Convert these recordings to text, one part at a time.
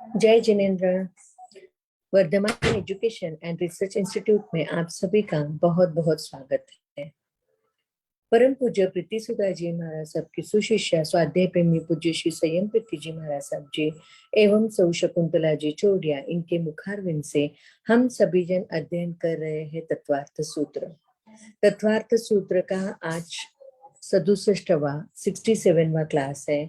जय जिनेन्द्र। Vardhaman education and research institute में आप सभी का बहुत बहुत स्वागत है। परम पूज्य प्रीति सुधा जी महाराज साहब की सुशिष्या स्वाध्याय प्रेमी पूज्य श्री संयम प्रीति जी महाराज साहब जी एवं सौ शकुंतला जी चौड़िया, इनके मुखारविंद से हम सभी जन अध्ययन कर रहे हैं तत्वार्थ सूत्र। तत्वार्थ सूत्र का आज 67वां 67वां क्लास है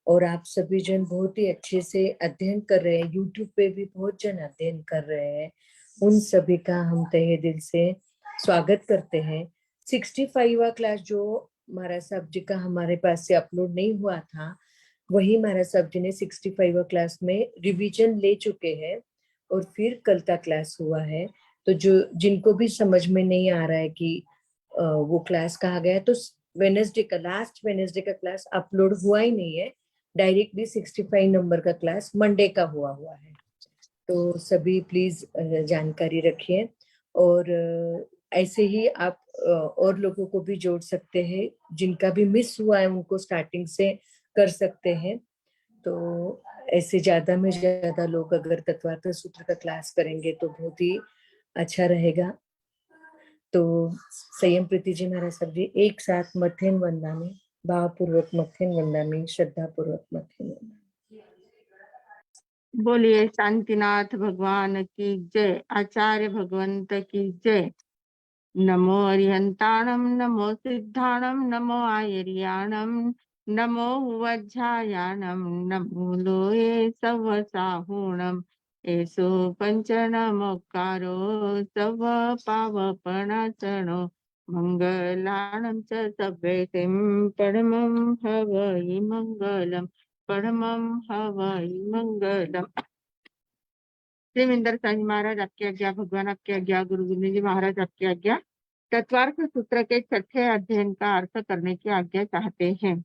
और आप सभी जन बहुत ही अच्छे से अध्ययन कर रहे हैं। यूट्यूब पे भी बहुत जन अध्ययन कर रहे हैं। उन सभी का हम तहे दिल से स्वागत करते हैं। 65वां क्लास जो महाराज साहब जी का हमारे पास से अपलोड नहीं हुआ था, वही महाराज साहब जी ने 65वां क्लास में रिवीजन ले चुके हैं और फिर कल का क्लास हुआ है। तो जो जिनको भी समझ में नहीं आ रहा है कि वो क्लास कहाँ गया, तो वेनेसडे का लास्ट वेनेसडे का क्लास अपलोड हुआ ही नहीं है। डायरेक्टली 65 नंबर का क्लास मंडे का हुआ है। तो सभी प्लीज जानकारी रखिए और ऐसे ही आप और लोगों को भी जोड़ सकते हैं। जिनका भी मिस हुआ है उनको स्टार्टिंग से कर सकते हैं। तो ऐसे ज्यादा में ज्यादा लोग अगर तत्वार्थ सूत्र का क्लास करेंगे तो बहुत ही अच्छा रहेगा। तो संयम प्रीति जी महाराज साहब जी एक साथ मथेन वंदामी, भावपूर्वक मथेन वंदामी, श्रद्धा पूर्वक मथेन वंदामी। बोलिए शांतिनाथ भगवान की जय, आचार्य भगवंत की जय। नमो अरिहंताणम, नमो सिद्धाणम, नमो आयर्याणम, नमो वज्रायाणम, नमो लोये सवसाहूणम। एसो पंचनमोक्कारो सव पावपणासनो, मंगलाणं च सभ्येतिं परमं हवै मंगलम्, परमं हवै मंगलम्। श्रीविंदर साई महाराज आपकी आज्ञा, भगवान आपकी आज्ञा, गुरु गोविंद जी महाराज आपकी आज्ञा। तत्वार्थ सूत्र के छठे अध्ययन का अर्थ करने की आज्ञा चाहते हैं।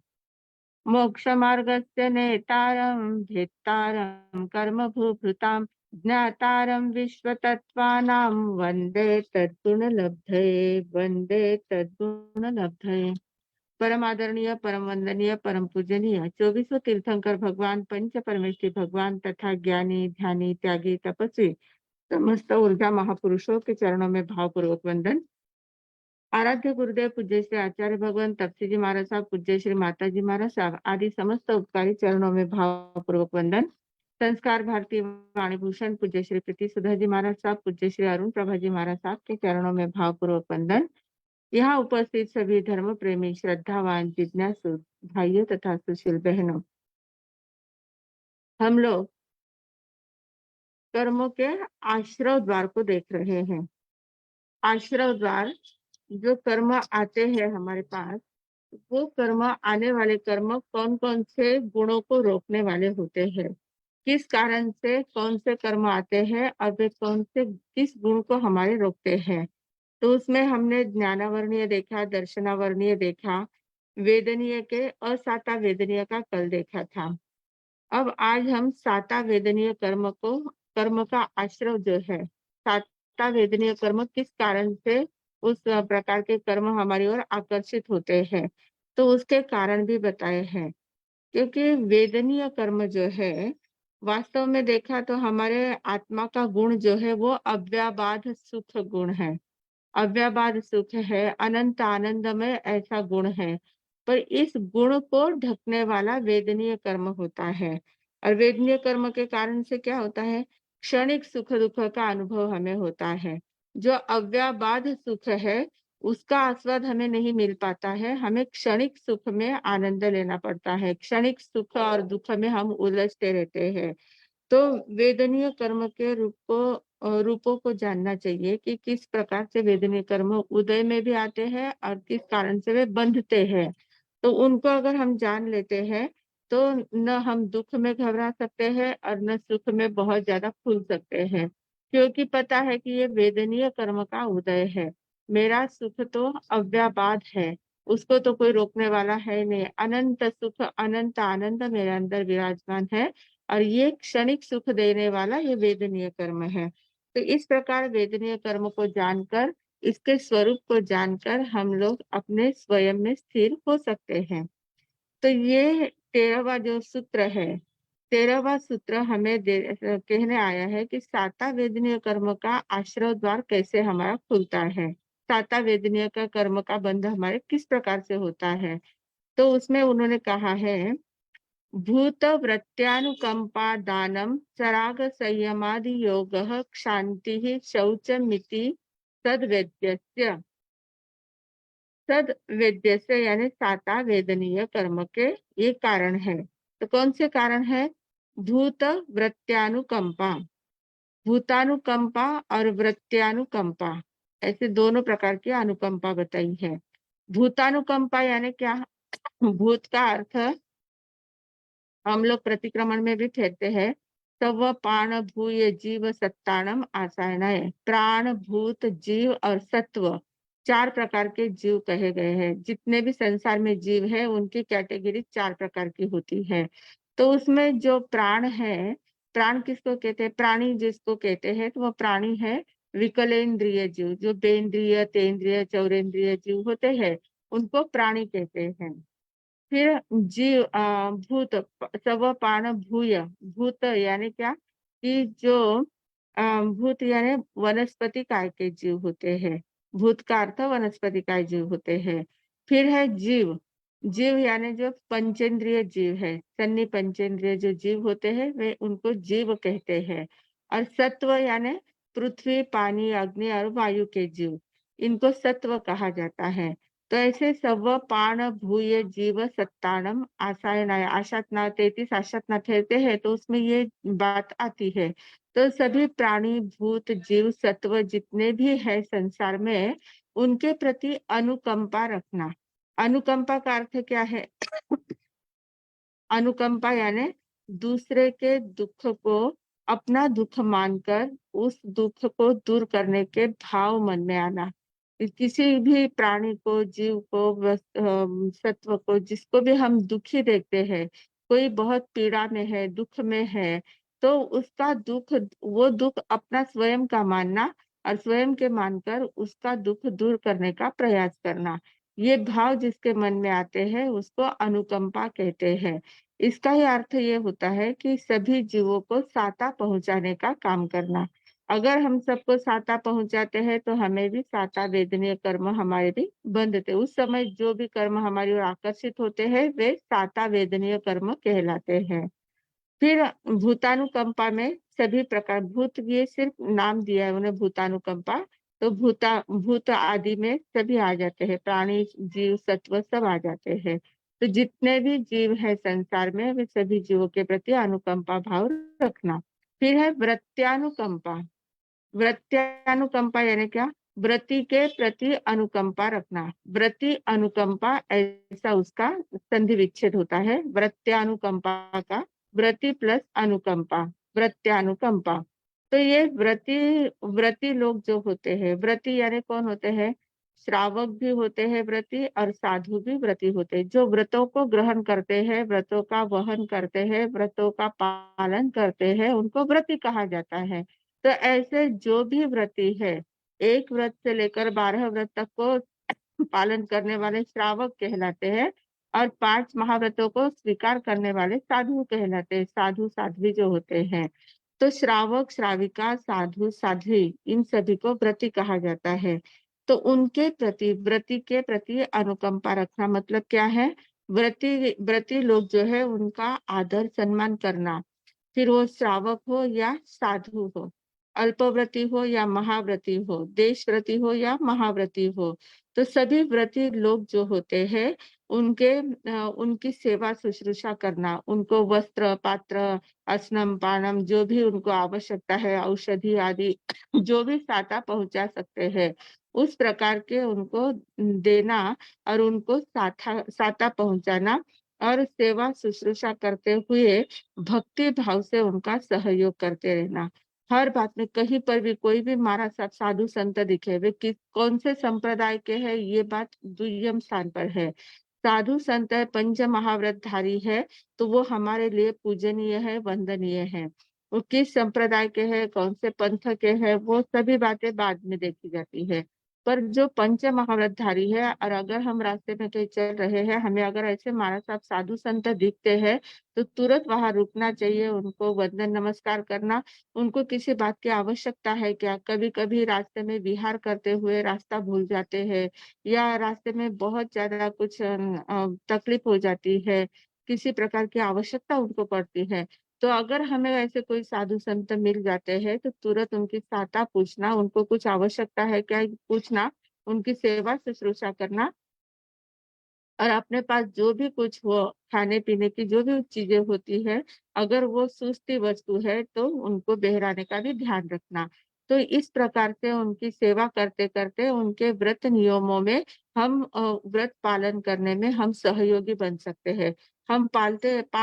मोक्ष मार्गस्य नेतारं भेत्तारं कर्म भूभृतां, ज्ञातारं विश्वतत्त्वानां वंदे तद्गुणलब्धये, वंदे तद्गुणलब्धये। परम आदरणीय, परम वंदनीय, परम पूजनीय 24वें तीर्थंकर भगवान, पंच परमेश्वरी भगवान तथा ज्ञानी, ध्यानी, त्यागी, तपस्वी समस्त ऊर्जा महापुरुषों के चरणों में भावपूर्वक वंदन। आराध्य गुरुदेव पूज्य श्री आचार्य भगवान तपसी जी महाराज साहब, पूज्य श्री माता जी महाराज साहब आदि समस्त उपकारी चरणों में भावपूर्वक वंदन। संस्कार भारती वाणीभूषण पूज्य श्री प्रीति सुधा जी महाराज साहब, पूज्य श्री अरुण प्रभा जी महाराज साहब के चरणों में भावपूर्वक वंदन। यहाँ उपस्थित सभी धर्म प्रेमी, श्रद्धावान, जिज्ञासु भाइयों तथा सुशील बहनों, हम लोग कर्मों के आश्रव द्वार को देख रहे हैं। आश्रव द्वार, जो कर्म आते हैं हमारे पास, वो कर्म, आने वाले कर्म कौन कौन से गुणों को रोकने वाले होते हैं, किस कारण से कौन से कर्म आते हैं और वे कौन से किस गुण को हमारे रोकते हैं। तो उसमें हमने ज्ञानावर्णीय देखा, दर्शनावर्णीय देखा, वेदनीय के असाता वेदनीय का कल देखा था। अब आज हम साता वेदनीय कर्म का आश्रव जो है, साता वेदनीय कर्म किस कारण से उस प्रकार के कर्म हमारी ओर आकर्षित होते हैं, तो उसके कारण भी बताए हैं। क्योंकि वेदनीय कर्म जो है, वास्तव में देखा तो हमारे आत्मा का गुण जो है वो अव्याबाध सुख गुण है, अव्याबाद सुख है, अनंत आनंद में ऐसा गुण है। पर इस गुण को ढकने वाला वेदनीय कर्म होता है। और वेदनीय कर्म के कारण से क्या होता है, क्षणिक सुख दुख का अनुभव हमें होता है। जो अव्याबाद सुख है उसका आस्वाद हमें नहीं मिल पाता है, हमें क्षणिक सुख में आनंद लेना पड़ता है। क्षणिक सुख और दुख में हम उलझते रहते हैं। तो वेदनीय कर्म के रूपों को जानना चाहिए कि किस प्रकार से वेदनीय कर्म उदय में भी आते हैं और किस कारण से वे बंधते हैं। तो उनको अगर हम जान लेते हैं तो न हम दुख में घबरा सकते हैं और न सुख में बहुत ज्यादा फूल सकते हैं, क्योंकि पता है कि ये वेदनीय कर्म का उदय है। मेरा सुख तो अव्याबाद है, उसको तो कोई रोकने वाला है नहीं। अनंत सुख, अनंत आनंद मेरे अंदर विराजमान है और ये क्षणिक सुख देने वाला ये वेदनीय कर्म है। तो इस प्रकार वेदनीय कर्म को जानकर, इसके स्वरूप को जानकर हम लोग अपने स्वयं में स्थिर हो सकते हैं। तो ये 13वां जो सूत्र है, 13वां सूत्र हमें कहने आया है कि साता वेदनीय कर्म का आश्रय द्वार कैसे हमारा खुलता है, साता वेदनीय का कर्म का बंध हमारे किस प्रकार से होता है। तो उसमें उन्होंने कहा है, भूत वृत्त्यानुकंपा दानम सराग संयमादि योग क्षांति शौचमिति सद्वेद्यस्य। सद्वेद्यस्य यानी साता वेदनीय कर्म के ये कारण है। तो कौन से कारण है? भूत वृत्त्यानुकंपा, भूतानुकंपा और वृत्त्यानुकंपा, ऐसे दोनों प्रकार की अनुकंपा बताई है। भूतानुकंपा यानी क्या? भूत का अर्थ हम लोग प्रतिक्रमण में भी फेरते हैं, तव पाण भूय जीव सत्ताणम आसायनाय। प्राण, भूत, जीव और सत्व 4 प्रकार के जीव कहे गए हैं। जितने भी संसार में जीव है उनकी कैटेगरी 4 प्रकार की होती है। तो उसमें जो प्राण है, प्राण किसको कहते हैं? प्राणी जिसको कहते हैं तो वो प्राणी है विकलेंद्रिय जीव, जो बेंद्रिय, तेंद्रिय, चौरेंद्रिय जीव होते हैं उनको प्राणी कहते हैं। फिर जीव भूत, सव पाण भूय, भूत यानी क्या कि जो भूत यानी वनस्पति काय के जीव होते हैं। भूत का अर्थ वनस्पति काय जीव होते हैं। फिर है जीव, जीव यानी जो पंचेंद्रिय जीव है, सन्नी पंचेंद्रिय जो जीव होते हैं वे उनको जीव कहते हैं। और सत्व यानी पृथ्वी, पानी, अग्नि और वायु के जीव, इनको सत्व कहा जाता है। तो ऐसे सव पाण भूय जीव सत्ताणम आसायनाय, आशातना 33 आशातना फेरते हैं तो उसमें ये बात आती है। तो सभी प्राणी, भूत, जीव, सत्व जितने भी है संसार में उनके प्रति अनुकंपा रखना। अनुकंपा का अर्थ क्या है? अनुकंपा यानी दूसरे के दुख को अपना दुख मानकर उस दुख को दूर करने के भाव मन में आना। किसी भी प्राणी को, जीव को, सत्व को, जिसको भी हम दुखी देखते हैं, कोई बहुत पीड़ा में है, दुख में है, तो उसका दुख, वो दुख अपना स्वयं का मानना और स्वयं के मानकर उसका दुख दूर करने का प्रयास करना। ये भाव जिसके मन में आते हैं उसको अनुकंपा कहते हैं। इसका ही अर्थ ये होता है कि सभी जीवों को साता पहुंचाने का काम करना। अगर हम सबको साता पहुंचाते हैं तो हमें भी साता वेदनीय कर्म हमारे भी बंधते। उस समय जो भी कर्म हमारी ओर आकर्षित होते हैं वे साता वेदनीय कर्म कहलाते हैं। फिर भूतानुकंपा में सभी प्रकार, भूत ये सिर्फ नाम दिया है उन्हें भूतानुकंपा, तो भूत आदि में सभी आ जाते हैं, प्राणी, जीव, सत्व सब आ जाते हैं। तो जितने भी जीव है संसार में वे सभी जीवों के प्रति अनुकंपा भाव रखना। फिर है वृत्त्यानुकंपा। वृत्त्यानुकंपा यानी क्या? व्रति के प्रति अनुकंपा रखना। व्रति अनुकंपा ऐसा उसका संधि विच्छेद होता है वृत्त्यानुकंपा का। व्रति प्लस अनुकंपा, व्रत्यानुकंपा। तो ये व्रति, व्रति लोग जो होते हैं, व्रति यानी कौन होते हैं? श्रावक भी होते हैं व्रति और साधु भी व्रति होते हैं। जो व्रतों को ग्रहण करते हैं, व्रतों का वहन करते हैं, व्रतों का पालन करते हैं, उनको व्रति कहा जाता है। तो ऐसे जो भी व्रती है, एक व्रत से लेकर 12 व्रत तक को पालन करने वाले श्रावक कहलाते हैं और 5 महाव्रतों को स्वीकार करने वाले साधु कहलाते हैं, साधु साध्वी जो होते हैं। तो श्रावक, श्राविका, साधु, साध्वी इन सभी को व्रती कहा जाता है। तो उनके प्रति, व्रती के प्रति अनुकंपा रखना मतलब क्या है? व्रती, व्रती लोग जो है उनका आदर सम्मान करना। फिर वो श्रावक हो या साधु हो, अल्पव्रती हो या महाव्रती हो, देशव्रती हो या महाव्रती हो, तो सभी व्रती लोग जो होते हैं उनके उनकी सेवा शुश्रूषा करना, उनको वस्त्र, पात्र, स्नान पानम जो भी उनको आवश्यकता है, औषधि आदि जो भी साता पहुंचा सकते हैं उस प्रकार के उनको देना और उनको साता पहुंचाना और सेवा शुश्रूषा करते हुए भक्ति भाव से उनका सहयोग करते रहना। हर बात में कहीं पर भी कोई भी महाराज साहब साधु संत दिखे, वे किस कौन से संप्रदाय के हैं ये बात दुय्यम स्थान पर है। साधु संत है, पंच महाव्रतधारी है तो वो हमारे लिए पूजनीय है, वंदनीय है। वो किस संप्रदाय के हैं, कौन से पंथ के हैं, वो सभी बातें बाद में देखी जाती है। पर जो पंच महाव्रतधारी है और अगर हम रास्ते में कहीं चल रहे हैं, हमें अगर ऐसे महाराज साहब साधु संत दिखते हैं तो तुरंत वहां रुकना चाहिए, उनको वंदन नमस्कार करना। उनको किसी बात की आवश्यकता है क्या? कभी कभी रास्ते में विहार करते हुए रास्ता भूल जाते हैं, या रास्ते में बहुत ज्यादा कुछ तकलीफ हो जाती है, किसी प्रकार की आवश्यकता उनको पड़ती है, तो अगर हमें ऐसे कोई साधु संत मिल जाते हैं तो तुरंत उनकी सहायता पूछना, उनको कुछ आवश्यकता है क्या पूछना, उनकी सेवा शुश्रूषा करना, और अपने पास जो भी कुछ हो, खाने पीने की जो भी चीजें होती है, अगर वो सुस्ती वस्तु है तो उनको बहराने का भी ध्यान रखना। तो इस प्रकार से उनकी सेवा करते करते उनके व्रत नियमों में हम व्रत पालन करने में हम सहयोगी बन सकते हैं। हम पाल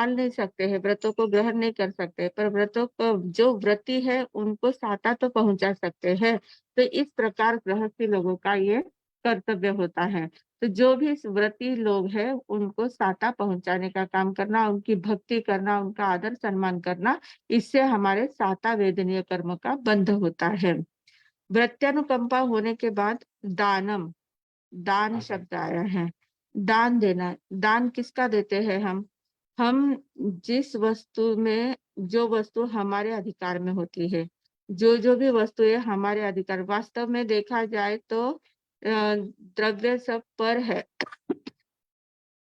नहीं सकते हैं, व्रतों को ग्रहण नहीं कर सकते, पर व्रतों को जो व्रती है उनको साता तो पहुंचा सकते हैं। तो इस प्रकार गृहस्थी लोगों का ये कर्तव्य होता है। तो जो भी व्रती लोग हैं उनको साता पहुंचाने का काम करना, उनकी भक्ति करना, उनका आदर सम्मान करना, इससे हमारे साता वेदनीय कर्म का बंध होता है। व्रत्यानुकंपा होने के बाद दानम, दान शब्द आया है। दान देना, दान किसका देते हैं हम जिस वस्तु में, जो वस्तु हमारे अधिकार में होती है, जो जो भी वस्तुएं हमारे अधिकार, वास्तव में देखा जाए तो द्रव्य सब पर है।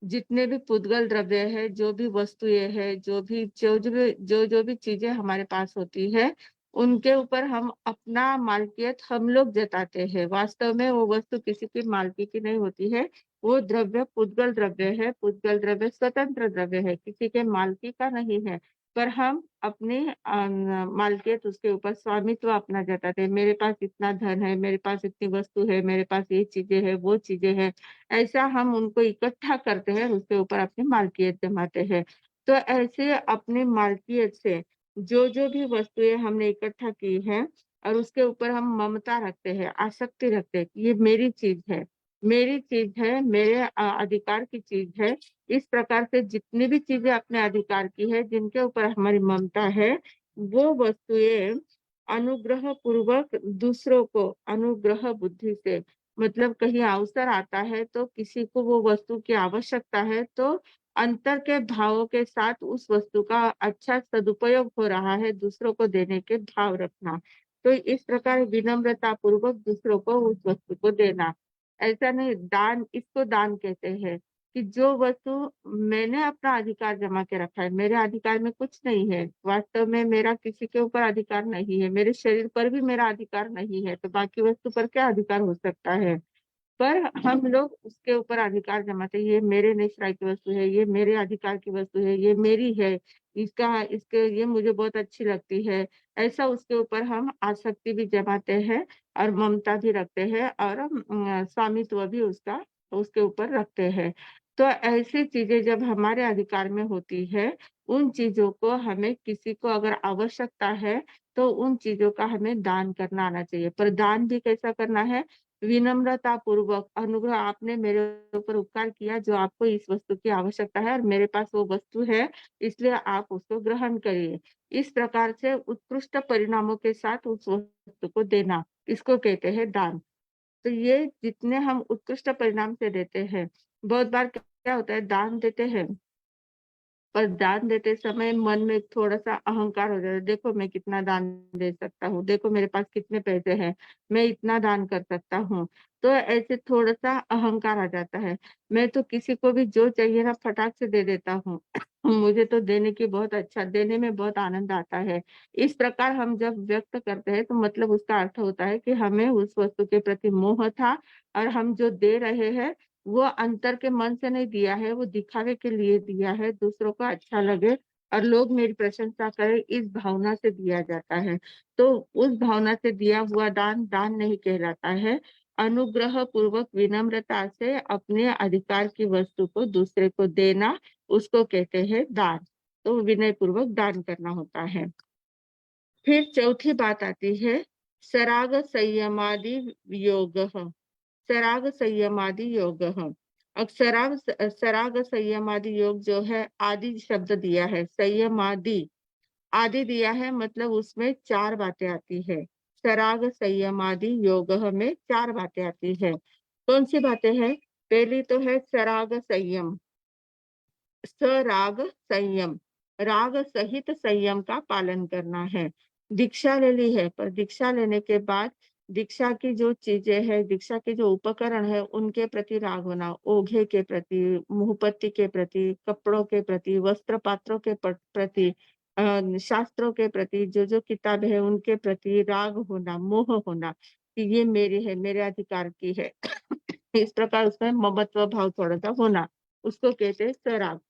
जितने भी पुद्गल द्रव्य है, जो भी वस्तुएं है, जो भी चीजें हमारे पास होती है, उनके ऊपर हम अपना मालकियत हम लोग जताते हैं। वास्तव में वो वस्तु किसी की मालकी की नहीं होती है। वो द्रव्य पुद्गल द्रव्य है, पुद्गल द्रव्य स्वतंत्र द्रव्य है, किसी के मालकी का नहीं है, पर हम अपनी मालकियत उसके ऊपर स्वामित्व अपना जताते हैं। मेरे पास इतना धन है, मेरे पास इतनी वस्तु है, मेरे पास ये चीजें है, वो चीजें हैं, ऐसा हम उनको इकट्ठा करते हैं, उसके ऊपर अपनी मालकियत जमाते हैं। तो ऐसे अपनी मालकियत से जो जो भी वस्तुएं हमने इकट्ठा की है और उसके ऊपर हम ममता रखते हैं, आसक्ति रखते हैं कि ये मेरी चीज है, मेरी चीज है, मेरे अधिकार की चीज है। इस प्रकार से जितनी भी चीजें अपने अधिकार की है, जिनके ऊपर हमारी ममता है, वो वस्तुएं अनुग्रह पूर्वक दूसरों को, अनुग्रह बुद्धि से, मतलब कहीं अवसर आता है तो किसी को वो वस्तु की आवश्यकता है, तो अंतर के भावों के साथ उस वस्तु का अच्छा सदुपयोग हो रहा है, दूसरों को देने के भाव रखना। तो इस प्रकार विनम्रता पूर्वक दूसरों को उस वस्तु को देना। ऐसा नहीं, दान, इसको दान कहते हैं कि जो वस्तु मैंने अपना अधिकार जमा के रखा है, मेरे अधिकार में कुछ नहीं है, वास्तव में मेरा किसी के ऊपर अधिकार नहीं है, मेरे शरीर पर भी मेरा अधिकार नहीं है, तो बाकी वस्तु पर क्या अधिकार हो सकता है? पर हम लोग उसके ऊपर अधिकार जमाते हैं, ये मेरे निश्चय की वस्तु है, ये मेरे अधिकार की वस्तु है, ये मेरी है, इसके ये मुझे बहुत अच्छी लगती है, ऐसा उसके ऊपर हम आसक्ति भी जमाते हैं और ममता भी रखते हैं और स्वामित्व भी उसका उसके ऊपर रखते हैं। तो ऐसी चीजें जब हमारे अधिकार में होती है, उन चीजों को हमें, किसी को अगर आवश्यकता है तो उन चीजों का हमें दान करना आना चाहिए। पर दान भी कैसा करना है? विनम्रता पूर्वक, अनुग्रह, आपने मेरे ऊपर उपकार किया, जो आपको इस वस्तु की आवश्यकता है और मेरे पास वो वस्तु है, इसलिए आप उसको ग्रहण करिए। इस प्रकार से उत्कृष्ट परिणामों के साथ उस वस्तु को देना, इसको कहते हैं दान। तो ये जितने हम उत्कृष्ट परिणाम से देते हैं, बहुत बार क्या होता है, दान देते हैं पर दान देते समय मन में थोड़ा सा अहंकार हो जाता है, देखो मैं कितना दान दे सकता हूँ, देखो मेरे पास कितने पैसे हैं, मैं इतना दान कर सकता हूँ। तो ऐसे थोड़ा सा अहंकार आ जाता है। मैं तो किसी को भी जो चाहिए ना फटाक से दे देता हूँ। मुझे तो देने की बहुत अच्छा, देने में बहुत आनंद आता है। इस प्रकार हम जब व्यक्त करते हैं तो मतलब उसका अर्थ होता है कि हमें उस वस्तु के प्रति मोह था और हम जो दे रहे हैं वो अंतर के मन से नहीं दिया है, वो दिखावे के लिए दिया है, दूसरों को अच्छा लगे और लोग मेरी प्रशंसा करें, इस भावना से दिया जाता है। तो उस भावना से दिया हुआ दान दान नहीं कहलाता है। अनुग्रह पूर्वक विनम्रता से अपने अधिकार की वस्तु को दूसरे को देना, उसको कहते हैं दान। तो विनय पूर्वक दान करना होता है। फिर चौथी बात आती है सराग संयमादि योग। सराग संयमादि योग। अब सराग संयमादि योग जो है, आदि शब्द दिया है, संयमादि आदि दिया है, मतलब उसमें चार बातें आती है। सराग संयम आदि योग में 4 बातें आती है। कौन सी बातें हैं? पहली तो है सराग संयम, सराग संयम, राग सहित संयम का पालन करना है। दीक्षा ले ली है, पर दीक्षा लेने के बाद दीक्षा की जो चीजें है, दीक्षा के जो उपकरण है, उनके प्रति राग होना, ओघे के प्रति, मुहपत्ती के प्रति, कपड़ों के प्रति, वस्त्र पात्रों के प्रति, शास्त्रों के प्रति, जो किताब है उनके प्रति राग होना, मोह होना कि ये मेरी है, मेरे अधिकार की है। इस प्रकार उसमें ममत्व भाव थोड़ा सा होना, उसको कहते हैं सराग।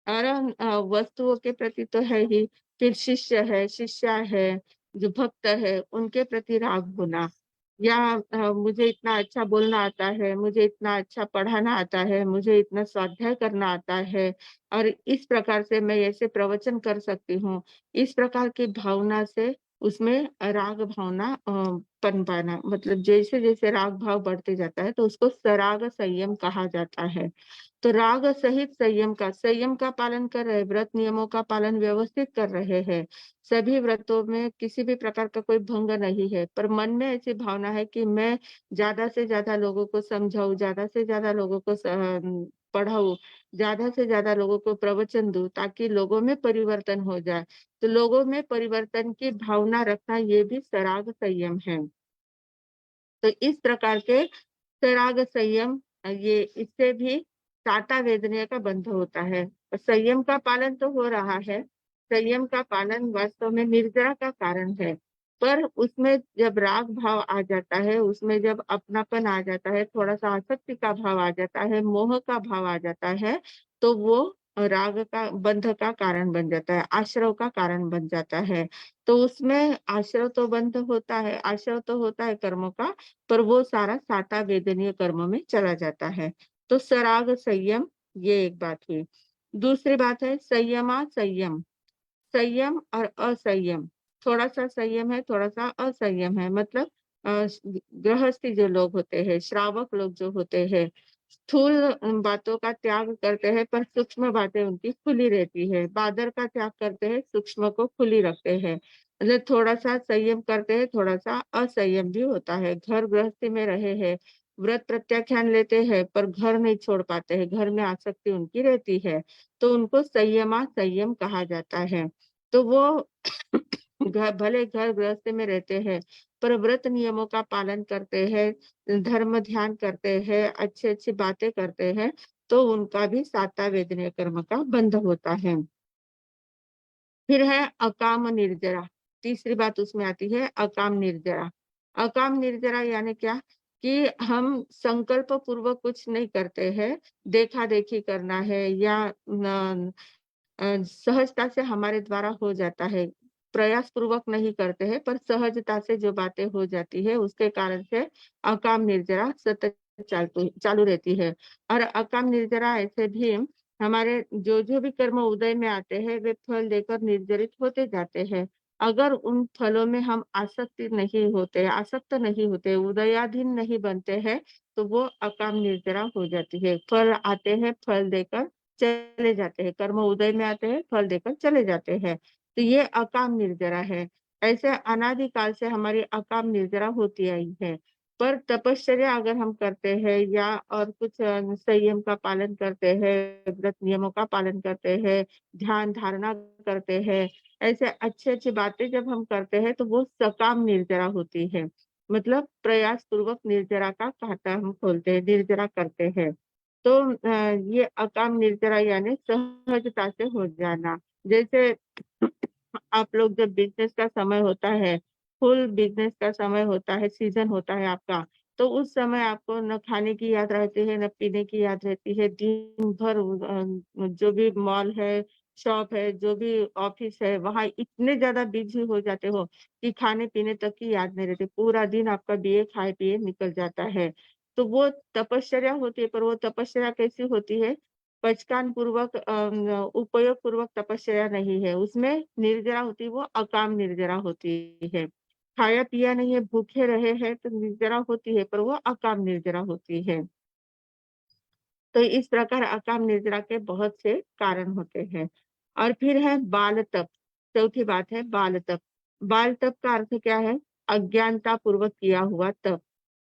और वस्तुओं के प्रति तो है ही, फिर शिष्य है, शिष्या है, जो भक्त है, उनके प्रति राग होना, या मुझे इतना अच्छा बोलना आता है, मुझे इतना अच्छा पढ़ाना आता है, मुझे इतना स्वाध्याय करना आता है और इस प्रकार से मैं ऐसे प्रवचन कर सकती हूँ। इस प्रकार की भावना से उसमें राग भावना पनपाना, मतलब जैसे-जैसे राग भाव बढ़ते जाता है तो उसको सराग संयम कहा जाता है। तो राग सहित संयम का पालन कर रहे, व्रत नियमों का पालन व्यवस्थित कर रहे हैं। सभी व्रतों में किसी भी प्रकार का कोई भंग नहीं है, पर मन में ऐसी भावना है कि मैं ज्यादा से ज्यादा लोगों को समझाऊं, ज्यादा से ज्यादा लोगों को पढ़ाऊं, ज्यादा से ज्यादा लोगों को प्रवचन दूं, ताकि लोगों में परिवर्तन हो जाए। तो लोगों में परिवर्तन की भावना रखना, ये भी सराग संयम है। तो इस प्रकार के सराग संयम, ये इससे भी साता वेदनीय का बंध होता है। संयम का पालन तो हो रहा है, संयम का पालन वास्तव में निर्जरा का कारण है, पर उसमें जब राग भाव आ जाता है, उसमें जब अपनापन आ जाता है, थोड़ा सा आसक्ति का भाव आ जाता है, मोह का भाव आ जाता है, तो वो राग का बंध का कारण बन जाता है, आश्रव का कारण बन जाता है। तो उसमें आश्रव तो बंध होता है, आश्रव तो होता है कर्मों का, पर वो सारा साता वेदनीय कर्म में चला जाता है। तो सराग संयम, ये एक बात हुई। दूसरी बात है संयमा संयम, संयम और असंयम। थोड़ा सा संयम है, थोड़ा सा असंयम है, मतलब गृहस्थी जो लोग होते हैं, श्रावक लोग जो होते हैं, स्थूल बातों का त्याग करते हैं, पर सूक्ष्म बातें उनकी खुली रहती है। बादर का त्याग करते हैं, सूक्ष्म को खुली रखते हैं। मतलब थोड़ा सा संयम करते हैं, थोड़ा सा असंयम भी होता है। घर गृहस्थी में रहे हैं, व्रत प्रत्याख्यान लेते हैं, पर घर नहीं छोड़ पाते हैं, घर में आसक्ति उनकी रहती है, तो उनको संयमा संयम कहा जाता है। तो वो भले घर गृहस्थी में रहते हैं, पर व्रत नियमों का पालन करते हैं, धर्म ध्यान करते हैं, अच्छी अच्छी बातें करते हैं, तो उनका भी साता वेदनीय कर्म का बंध होता है। फिर है अकाम निर्जरा। तीसरी बात उसमें आती है अकाम निर्जरा। अकाम निर्जरा यानी क्या? कि हम संकल्प पूर्वक कुछ नहीं करते हैं, देखा देखी करना है, या सहजता से हमारे द्वारा हो जाता है। प्रयास पूर्वक नहीं करते हैं, पर सहजता से जो बातें हो जाती है, उसके कारण से अकाम निर्जरा सतत चालू रहती है। और अकाम निर्जरा ऐसे भी हमारे जो भी कर्म उदय में आते हैं, वे फल देकर निर्जरित होते जाते हैं। अगर उन फलों में हम आसक्त नहीं होते, उदयाधीन नहीं बनते हैं, तो वो अकाम निर्जरा हो जाती है। फल आते हैं, फल देकर चले जाते हैं, कर्म उदय में आते हैं, फल देकर चले जाते हैं, तो ये अकाम निर्जरा है। ऐसे अनादिकाल से हमारी अकाम निर्जरा होती आई है। पर तपश्चर्या अगर हम करते हैं, या और कुछ संयम का पालन करते हैं, व्रत नियमों का पालन करते हैं, ध्यान धारणा करते हैं, ऐसे अच्छी अच्छी बातें जब हम करते हैं, तो वो सकाम निर्जरा होती है। मतलब प्रयास पूर्वक निर्जरा का खाता हम खोलते हैं, निर्जरा करते हैं। तो ये अकाम निर्जरा यानी सहजता से हो जाना। जैसे आप लोग जब बिज़नेस का समय होता है, फुल बिज़नेस का समय होता है, सीज़न होता है आपका, तो उस समय आपको न खाने की याद रहती है, न पीने की याद रहती है। दिन भर जो भी मॉल है, शॉप है, जो भी ऑफ़िस है, वहाँ इतने ज़्यादा बिज़ी हो जाते हो कि खाने-पीने तक की याद नहीं रहती। पूरा दिन आपका बीए खाए-पिए निकल जाता है। तो वो तपश्चर्या होती है, पर वो तपस्या कैसी होती है? पचकान पूर्वक उपयोग पूर्वक तपस्या नहीं है, उसमें निर्जरा होती है, वो अकाम निर्जरा होती है। खाया पिया नहीं है, भूखे रहे हैं तो निर्जरा होती है, पर वो अकाम निर्जरा होती है। तो इस प्रकार अकाम निर्जरा के बहुत से कारण होते हैं। और फिर है बाल तप। चौथी बात है बाल तप। बाल तप का अर्थ क्या है? अज्ञानता पूर्वक किया हुआ तप।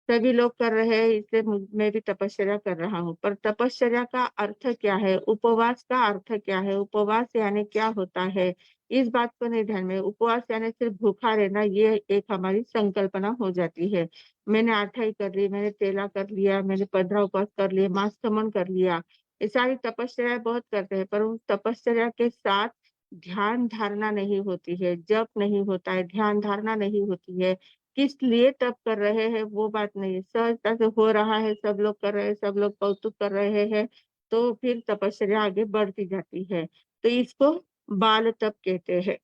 सभी लोग कर रहे हैं, इसलिए मैं भी तपश्चर्या कर रहा हूँ। पर तपश्चर्या का अर्थ क्या है, उपवास का अर्थ क्या है, उपवास यानी क्या होता है, इस बात को नहीं ध्यान में। उपवास यानी सिर्फ भूखा रहना, ये एक हमारी संकल्पना हो जाती है। मैंने आठाई कर ली, मैंने तेला कर लिया, मैंने 15 उपवास कर लिए, मास्तमन कर लिया, ये सारी तपश्चर्या बहुत करते हैं। पर उस तपश्चर्या के साथ ध्यान धारणा नहीं होती है, जप नहीं होता है, ध्यान धारणा नहीं होती है। किस लिए तप कर रहे हैं वो बात नहीं है, सहजता से हो रहा है, सब लोग कर रहे हैं, सब लोग कौतुक कर रहे हैं, तो फिर तपस्या आगे बढ़ती जाती है। तो इसको बाल तप कहते हैं।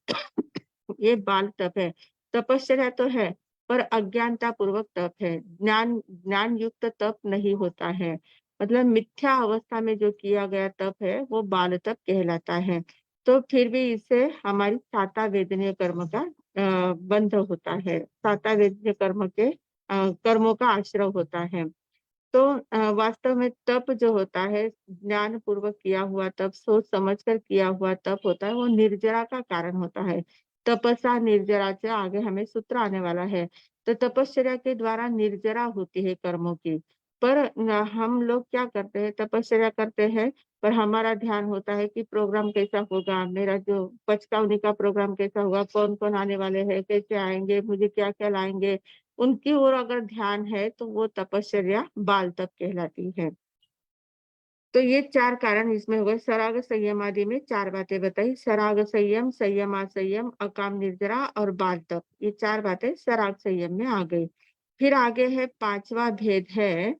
ये बाल तप है। तपस्या तो है, पर अज्ञानता पूर्वक तप है, ज्ञान युक्त तप नहीं होता है। मतलब मिथ्या अवस्था में जो किया गया तप है वो बाल तप कहलाता है। तो फिर भी इससे हमारी साता वेदनीय कर्म का बंध होता है, साता वेदनीय कर्म के कर्मों का आश्रय होता है। तो वास्तव में तप जो होता है, ज्ञान पूर्वक किया हुआ तप, सोच समझ कर किया हुआ तप होता है, वो निर्जरा का कारण होता है। तपस्या निर्जरा से आगे हमें सूत्र आने वाला है। तो तपश्चर्या के द्वारा निर्जरा होती है कर्मों की। पर हम लोग क्या करते हैं, तपश्चर्या करते हैं, पर हमारा ध्यान होता है कि प्रोग्राम कैसा होगा, मेरा जो पचकावनी का प्रोग्राम कैसा होगा, कौन कौन आने वाले हैं, कैसे आएंगे, मुझे क्या क्या लाएंगे, उनकी ओर अगर ध्यान है तो वो तपश्चर्या बाल तप कहलाती है। तो ये 4 कारण इसमें हो गए। सराग संयम आदि में 4 बातें बताई, सराग संयम, संयम असंयम, अकाम निर्जरा और बाल तप, ये 4 बातें सराग संयम में आ गई। फिर आगे है 5वां भेद है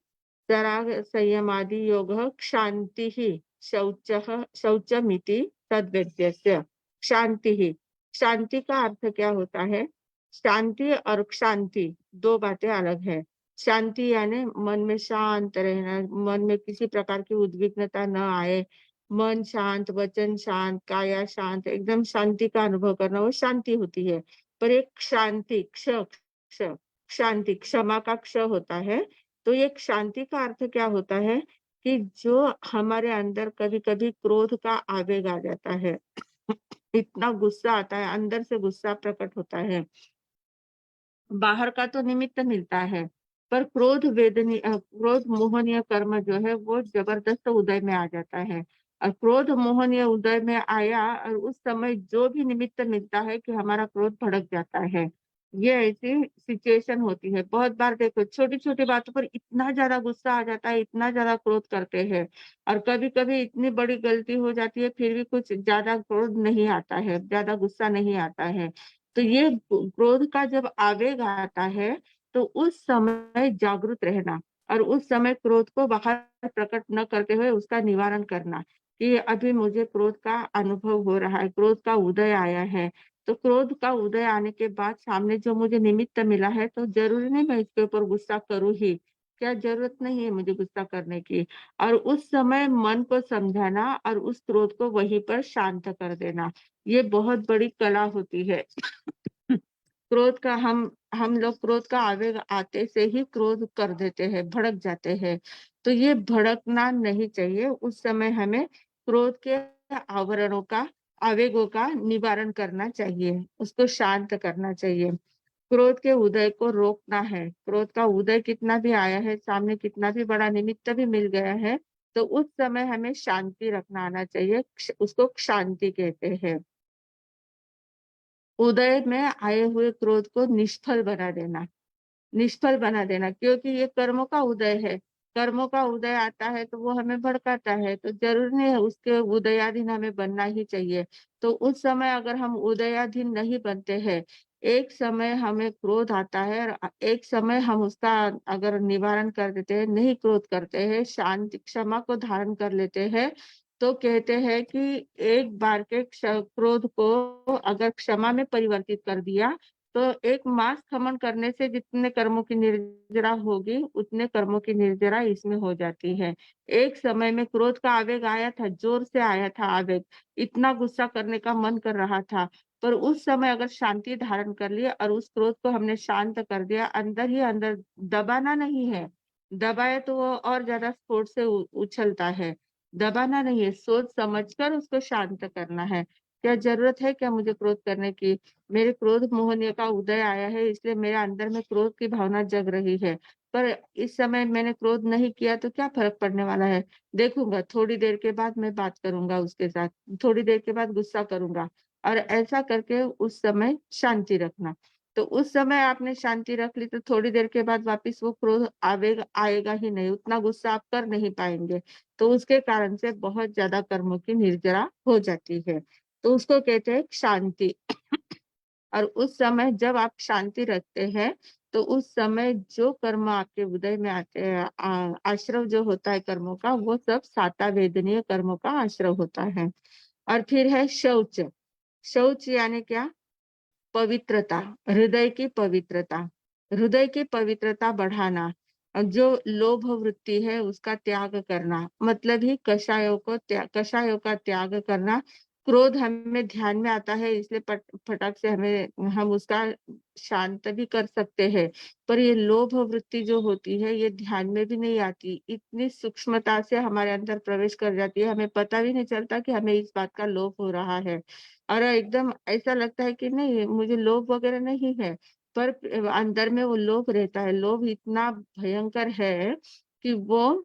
सराग संयम आदि योग क्षांति ही शौच शौचमिति तद्वेद्यस्य। शांति ही, शांति का अर्थ क्या होता है, शांति और क्षांति 2 बातें अलग है। शांति यानी मन में शांत रहना, मन में किसी प्रकार की उद्विग्नता न आए, मन शांत, वचन शांत, काया शांत, एकदम शांति का अनुभव करना, वो शांति होती है। पर एक शांति क्ष शांति क्षमा का क्ष होता है। तो ये शांति का अर्थ क्या होता है कि जो हमारे अंदर कभी कभी क्रोध का आवेग आ जाता है, इतना गुस्सा आता है, अंदर से गुस्सा प्रकट होता है, बाहर का तो निमित्त मिलता है, पर क्रोध मोहनीय कर्म जो है वो जबरदस्त उदय में आ जाता है। और क्रोध मोहनीय उदय में आया और उस समय जो भी निमित्त मिलता है कि हमारा क्रोध भड़क जाता है, ये ऐसी सिचुएशन होती है। बहुत बार देखो छोटी छोटी बातों पर इतना ज्यादा गुस्सा आ जाता है, इतना ज्यादा क्रोध करते हैं, और कभी कभी इतनी बड़ी गलती हो जाती है फिर भी कुछ ज्यादा क्रोध नहीं आता है, ज्यादा गुस्सा नहीं आता है। तो ये क्रोध का जब आवेग आता है तो उस समय जागरूक रहना और उस समय क्रोध को बाहर प्रकट न करते हुए उसका निवारण करना कि अभी मुझे क्रोध का अनुभव हो रहा है, क्रोध का उदय आया है। तो क्रोध का उदय आने के बाद सामने जो मुझे निमित्त मिला है तो जरूरी नहीं मैं इसके ऊपर गुस्सा करूं ही, क्या जरूरत नहीं है मुझे गुस्सा करने की। और उस समय मन को समझाना और उस क्रोध को वहीं पर शांत कर देना, ये बहुत बड़ी कला होती है। क्रोध का हम लोग क्रोध का आवेग आते से ही क्रोध कर देते हैं, भड़क जाते हैं। तो ये भड़कना नहीं चाहिए, उस समय हमें क्रोध के आवरणों का, आवेगों का निवारण करना चाहिए, उसको शांत करना चाहिए। क्रोध के उदय को रोकना है। क्रोध का उदय कितना भी आया है, सामने कितना भी बड़ा निमित्त भी मिल गया है, तो उस समय हमें शांति रखना आना चाहिए, उसको शांति कहते हैं। उदय में आए हुए क्रोध को निष्फल बना देना, निष्फल बना देना, क्योंकि ये कर्मों का उदय है। कर्मों का उदय आता है तो वो हमें भड़काता है, तो जरूरी नहीं है उसके उदयाधीन हमें बनना ही चाहिए। तो उस समय अगर हम उदयाधीन नहीं बनते हैं, एक समय हमें क्रोध आता है और एक समय हम उसका अगर निवारण कर देते हैं, नहीं क्रोध करते हैं, शांति क्षमा को धारण कर लेते हैं, तो कहते हैं कि एक बार के क्रोध को अगर क्षमा में परिवर्तित कर दिया तो एक मास खमन करने से जितने कर्मों की निर्जरा होगी उतने कर्मों की निर्जरा इसमें हो जाती है। एक समय में क्रोध का आवेग आया था, जोर से आया था आवेग, इतना गुस्सा करने का मन कर रहा था, पर उस समय अगर शांति धारण कर लिया और उस क्रोध को हमने शांत कर दिया, अंदर ही अंदर, दबाना नहीं है, दबाए तो वो और ज्यादा स्फोट से उछलता है, दबाना नहीं है, सोच समझकर उसको शांत करना है। क्या जरूरत है क्या मुझे क्रोध करने की? मेरे क्रोध मोहनीय का उदय आया है, इसलिए मेरे अंदर में क्रोध की भावना जग रही है। पर इस समय मैंने क्रोध नहीं किया तो क्या फर्क पड़ने वाला है? देखूंगा, थोड़ी देर के बाद मैं बात करूंगा उसके साथ, थोड़ी देर के बाद गुस्सा करूंगा, और ऐसा करके उस समय शांति रखना। तो उस समय आपने शांति रख ली तो थोड़ी देर के बाद वापस वो क्रोध आएगा ही नहीं, उतना गुस्सा आप कर नहीं पाएंगे। तो उसके कारण से बहुत ज्यादा कर्मों की निर्जरा हो जाती है। तो उसको कहते हैं शांति। और उस समय जब आप शांति रखते हैं तो उस समय जो कर्म आपके उदय में आते हैं, आश्रव जो होता है कर्मों का, वो सब साता वेदनीय कर्मों का आश्रव होता है। और फिर है शौच। शौच यानी क्या? पवित्रता, हृदय की पवित्रता। हृदय की पवित्रता बढ़ाना, जो लोभ वृत्ति है उसका त्याग करना, मतलब ही कषायों का त्याग करना। क्रोध हमें ध्यान में आता है, इसलिए फटक से हम उसका शांत भी कर सकते हैं। पर ये लोभ वृत्ति जो होती है ये ध्यान में भी नहीं आती, इतनी सूक्ष्मता से हमारे अंदर प्रवेश कर जाती है, हमें पता भी नहीं चलता कि हमें इस बात का लोभ हो रहा है। और एकदम ऐसा लगता है कि नहीं, मुझे लोभ वगैरह नहीं है, पर अंदर में वो लोभ रहता है। लोभ इतना भयंकर है कि वो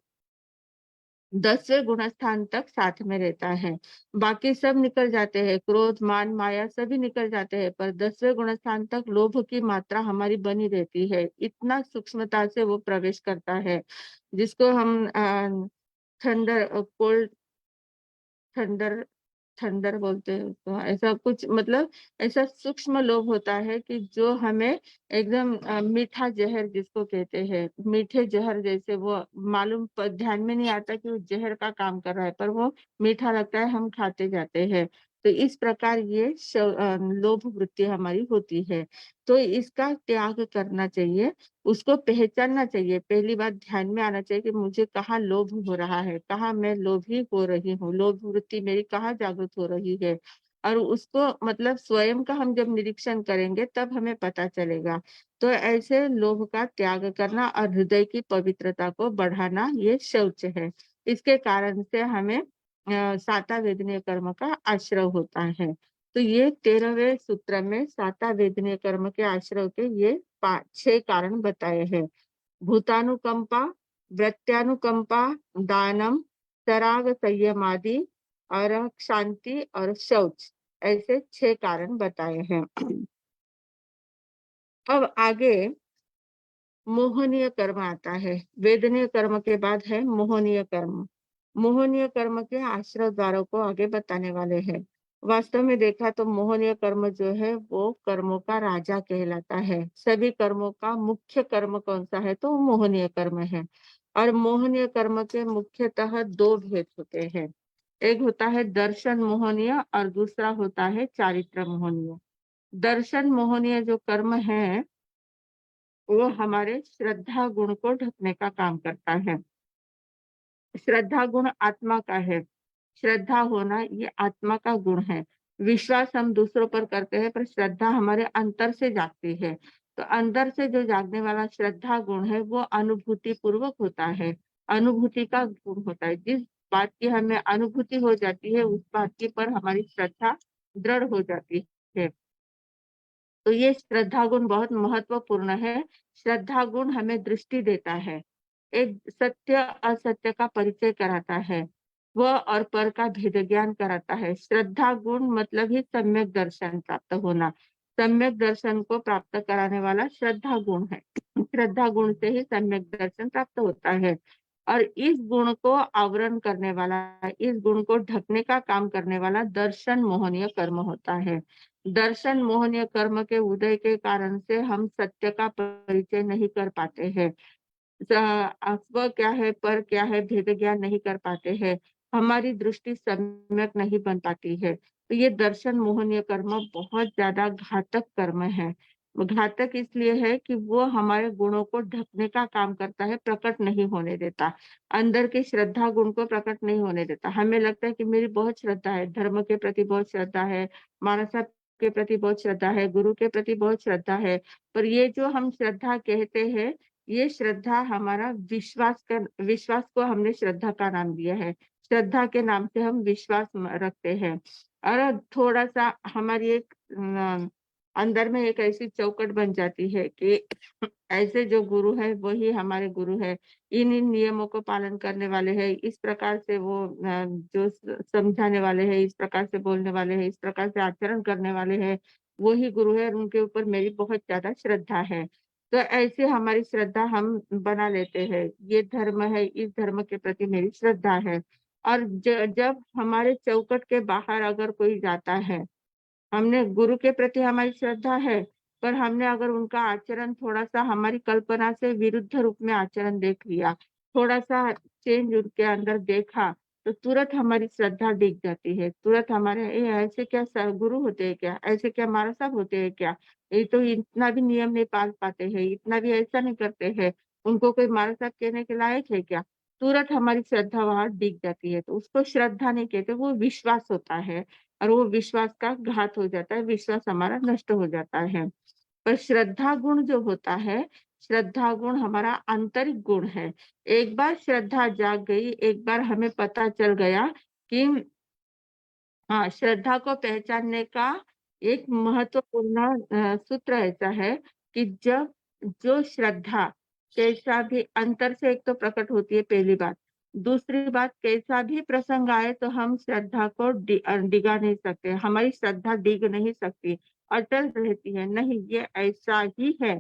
10वें गुणस्थान तक साथ में रहता है। बाकी सब निकल जाते हैं, क्रोध, मान, माया सभी निकल जाते हैं, पर 10वें गुणस्थान तक लोभ की मात्रा हमारी बनी रहती है। इतना सूक्ष्मता से वो प्रवेश करता है, जिसको हम थंडर कोल्ड थंडर थंडर बोलते हैं उसको, ऐसा कुछ, मतलब ऐसा सूक्ष्म लोभ होता है कि जो हमें एकदम मीठा जहर जिसको कहते हैं, मीठे जहर जैसे वो ध्यान में नहीं आता कि वो जहर का काम कर रहा है, पर वो मीठा लगता है, हम खाते जाते हैं। तो इस प्रकार ये लोभ वृत्ति हमारी होती है। तो इसका त्याग करना चाहिए, उसको पहचानना चाहिए। पहली बात ध्यान में आना चाहिए कि मुझे कहाँ लोभ हो रहा है, कहाँ मैं लोभी हो रही हूँ, लोभ वृत्ति मेरी कहाँ जागृत हो रही है। और उसको मतलब स्वयं का हम जब निरीक्षण करेंगे तब हमें पता चलेगा। तो ऐसे लोभ का त्याग करना और हृदय की पवित्रता को बढ़ाना, ये शौच है। इसके कारण से हमें साता वेदनीय कर्म का आश्रय होता है। तो ये 13वें सूत्र में साता वेदनीय कर्म के आश्रय के ये 6 कारण बताए हैं। भूतानुकंपा, वृत्त्यानुकंपा, दानम, सराग, संयम आदि, और शांति और शौच, ऐसे 6 कारण बताए हैं। अब आगे मोहनीय कर्म आता है। वेदनीय कर्म के बाद है मोहनीय कर्म। मोहनीय कर्म के आश्रय द्वारों को आगे बताने वाले हैं। वास्तव में देखा तो मोहनीय कर्म जो है वो कर्मों का राजा कहलाता है। सभी कर्मों का मुख्य कर्म कौन सा है? तो मोहनीय कर्म है। और मोहनीय कर्म के मुख्यतः 2 भेद होते हैं। एक होता है दर्शन मोहनीय और दूसरा होता है चारित्र मोहनीय। दर्शन मोहनीय जो कर्म है वो हमारे श्रद्धा गुण को ढकने का काम करता है। श्रद्धा गुण आत्मा का है। श्रद्धा होना ये आत्मा का गुण है। विश्वास हम दूसरों पर करते हैं, पर श्रद्धा हमारे अंतर से जागती है। तो अंदर से जो जागने वाला श्रद्धा गुण है वो अनुभूति पूर्वक होता है। अनुभूति का गुण होता है। जिस बात की हमें अनुभूति हो जाती है उस बात की पर हमारी श्रद्धा दृढ़ हो जाती है। तो ये श्रद्धा गुण बहुत महत्वपूर्ण है। श्रद्धा गुण हमें दृष्टि देता है, एक सत्य असत्य का परिचय कराता है, वह और पर का भेद ज्ञान कराता है। श्रद्धा गुण मतलब ही सम्यक दर्शन प्राप्त होना। सम्यक दर्शन को प्राप्त कराने वाला श्रद्धा गुण है। श्रद्धा गुण से ही सम्यक दर्शन प्राप्त होता है। और इस गुण को आवरण करने वाला, इस गुण को ढकने का काम करने वाला दर्शन मोहनीय कर्म होता है। दर्शन मोहनीय कर्म के उदय के कारण से हम सत्य का परिचय नहीं कर पाते हैं। स्व क्या है, पर क्या है, भेद ज्ञान नहीं कर पाते हैं। हमारी दृष्टि सम्यक नहीं बन पाती है। तो ये दर्शन मोहनीय कर्म बहुत ज्यादा घातक कर्म है। घातक इसलिए है कि वो हमारे गुणों को ढकने का काम करता है, प्रकट नहीं होने देता। अंदर के श्रद्धा गुण को प्रकट नहीं होने देता। हमें लगता है कि मेरी बहुत श्रद्धा है, धर्म के प्रति बहुत श्रद्धा है, मानवता के प्रति बहुत श्रद्धा है, गुरु के प्रति बहुत श्रद्धा है। पर ये जो हम श्रद्धा कहते हैं, ये श्रद्धा हमारा विश्वास को हमने श्रद्धा का नाम दिया है। श्रद्धा के नाम से हम विश्वास रखते हैं। और थोड़ा सा हमारी एक अंदर में एक ऐसी चौकट बन जाती है कि ऐसे जो गुरु है वही हमारे गुरु है, इन नियमों को पालन करने वाले हैं, इस प्रकार से वो जो समझाने वाले हैं, इस प्रकार से बोलने वाले हैं, इस प्रकार से आचरण करने वाले हैं, वही गुरु है और उनके ऊपर मेरी बहुत ज्यादा श्रद्धा है। तो ऐसे हमारी श्रद्धा हम बना लेते हैं, ये धर्म है, इस धर्म के प्रति मेरी श्रद्धा है। और जब हमारे चौकट के बाहर अगर कोई जाता है, हमने गुरु के प्रति हमारी श्रद्धा है, पर हमने अगर उनका आचरण थोड़ा-सा हमारी कल्पना से विरुद्ध रूप में आचरण देख लिया, थोड़ा-सा चेंज उनके अंदर देखा, तो तुरंत हमारी श्रद्धा डिग जाती है। तुरंत हमारे ऐसे क्या गुरु होते हैं क्या? ऐसे क्या महाराज साहब होते हैं क्या? ये तो इतना भी नियम नहीं पाल पाते हैं, इतना भी ऐसा नहीं करते हैं, उनको कोई महाराज साहब कहने के लायक है क्या? तुरंत हमारी श्रद्धा वहाँ डिग जाती है। तो उसको श्रद्धा नहीं कहते, वो विश्वास होता है। और वो विश्वास का घात हो जाता है, विश्वास हमारा नष्ट हो जाता है। पर श्रद्धा गुण जो होता है, श्रद्धा गुण हमारा आंतरिक गुण है। एक बार श्रद्धा जाग गई, एक बार हमें पता चल गया कि हाँ, श्रद्धा को पहचानने का एक महत्वपूर्ण सूत्र ऐसा है कि जब जो श्रद्धा कैसा भी अंतर से एक तो प्रकट होती है पहली बात। दूसरी बात कैसा भी प्रसंग आए तो हम श्रद्धा को डिगा नहीं सकते। हमारी श्रद्धा डिग नहीं सकती, अटल रहती है। नहीं, ये ऐसा ही है।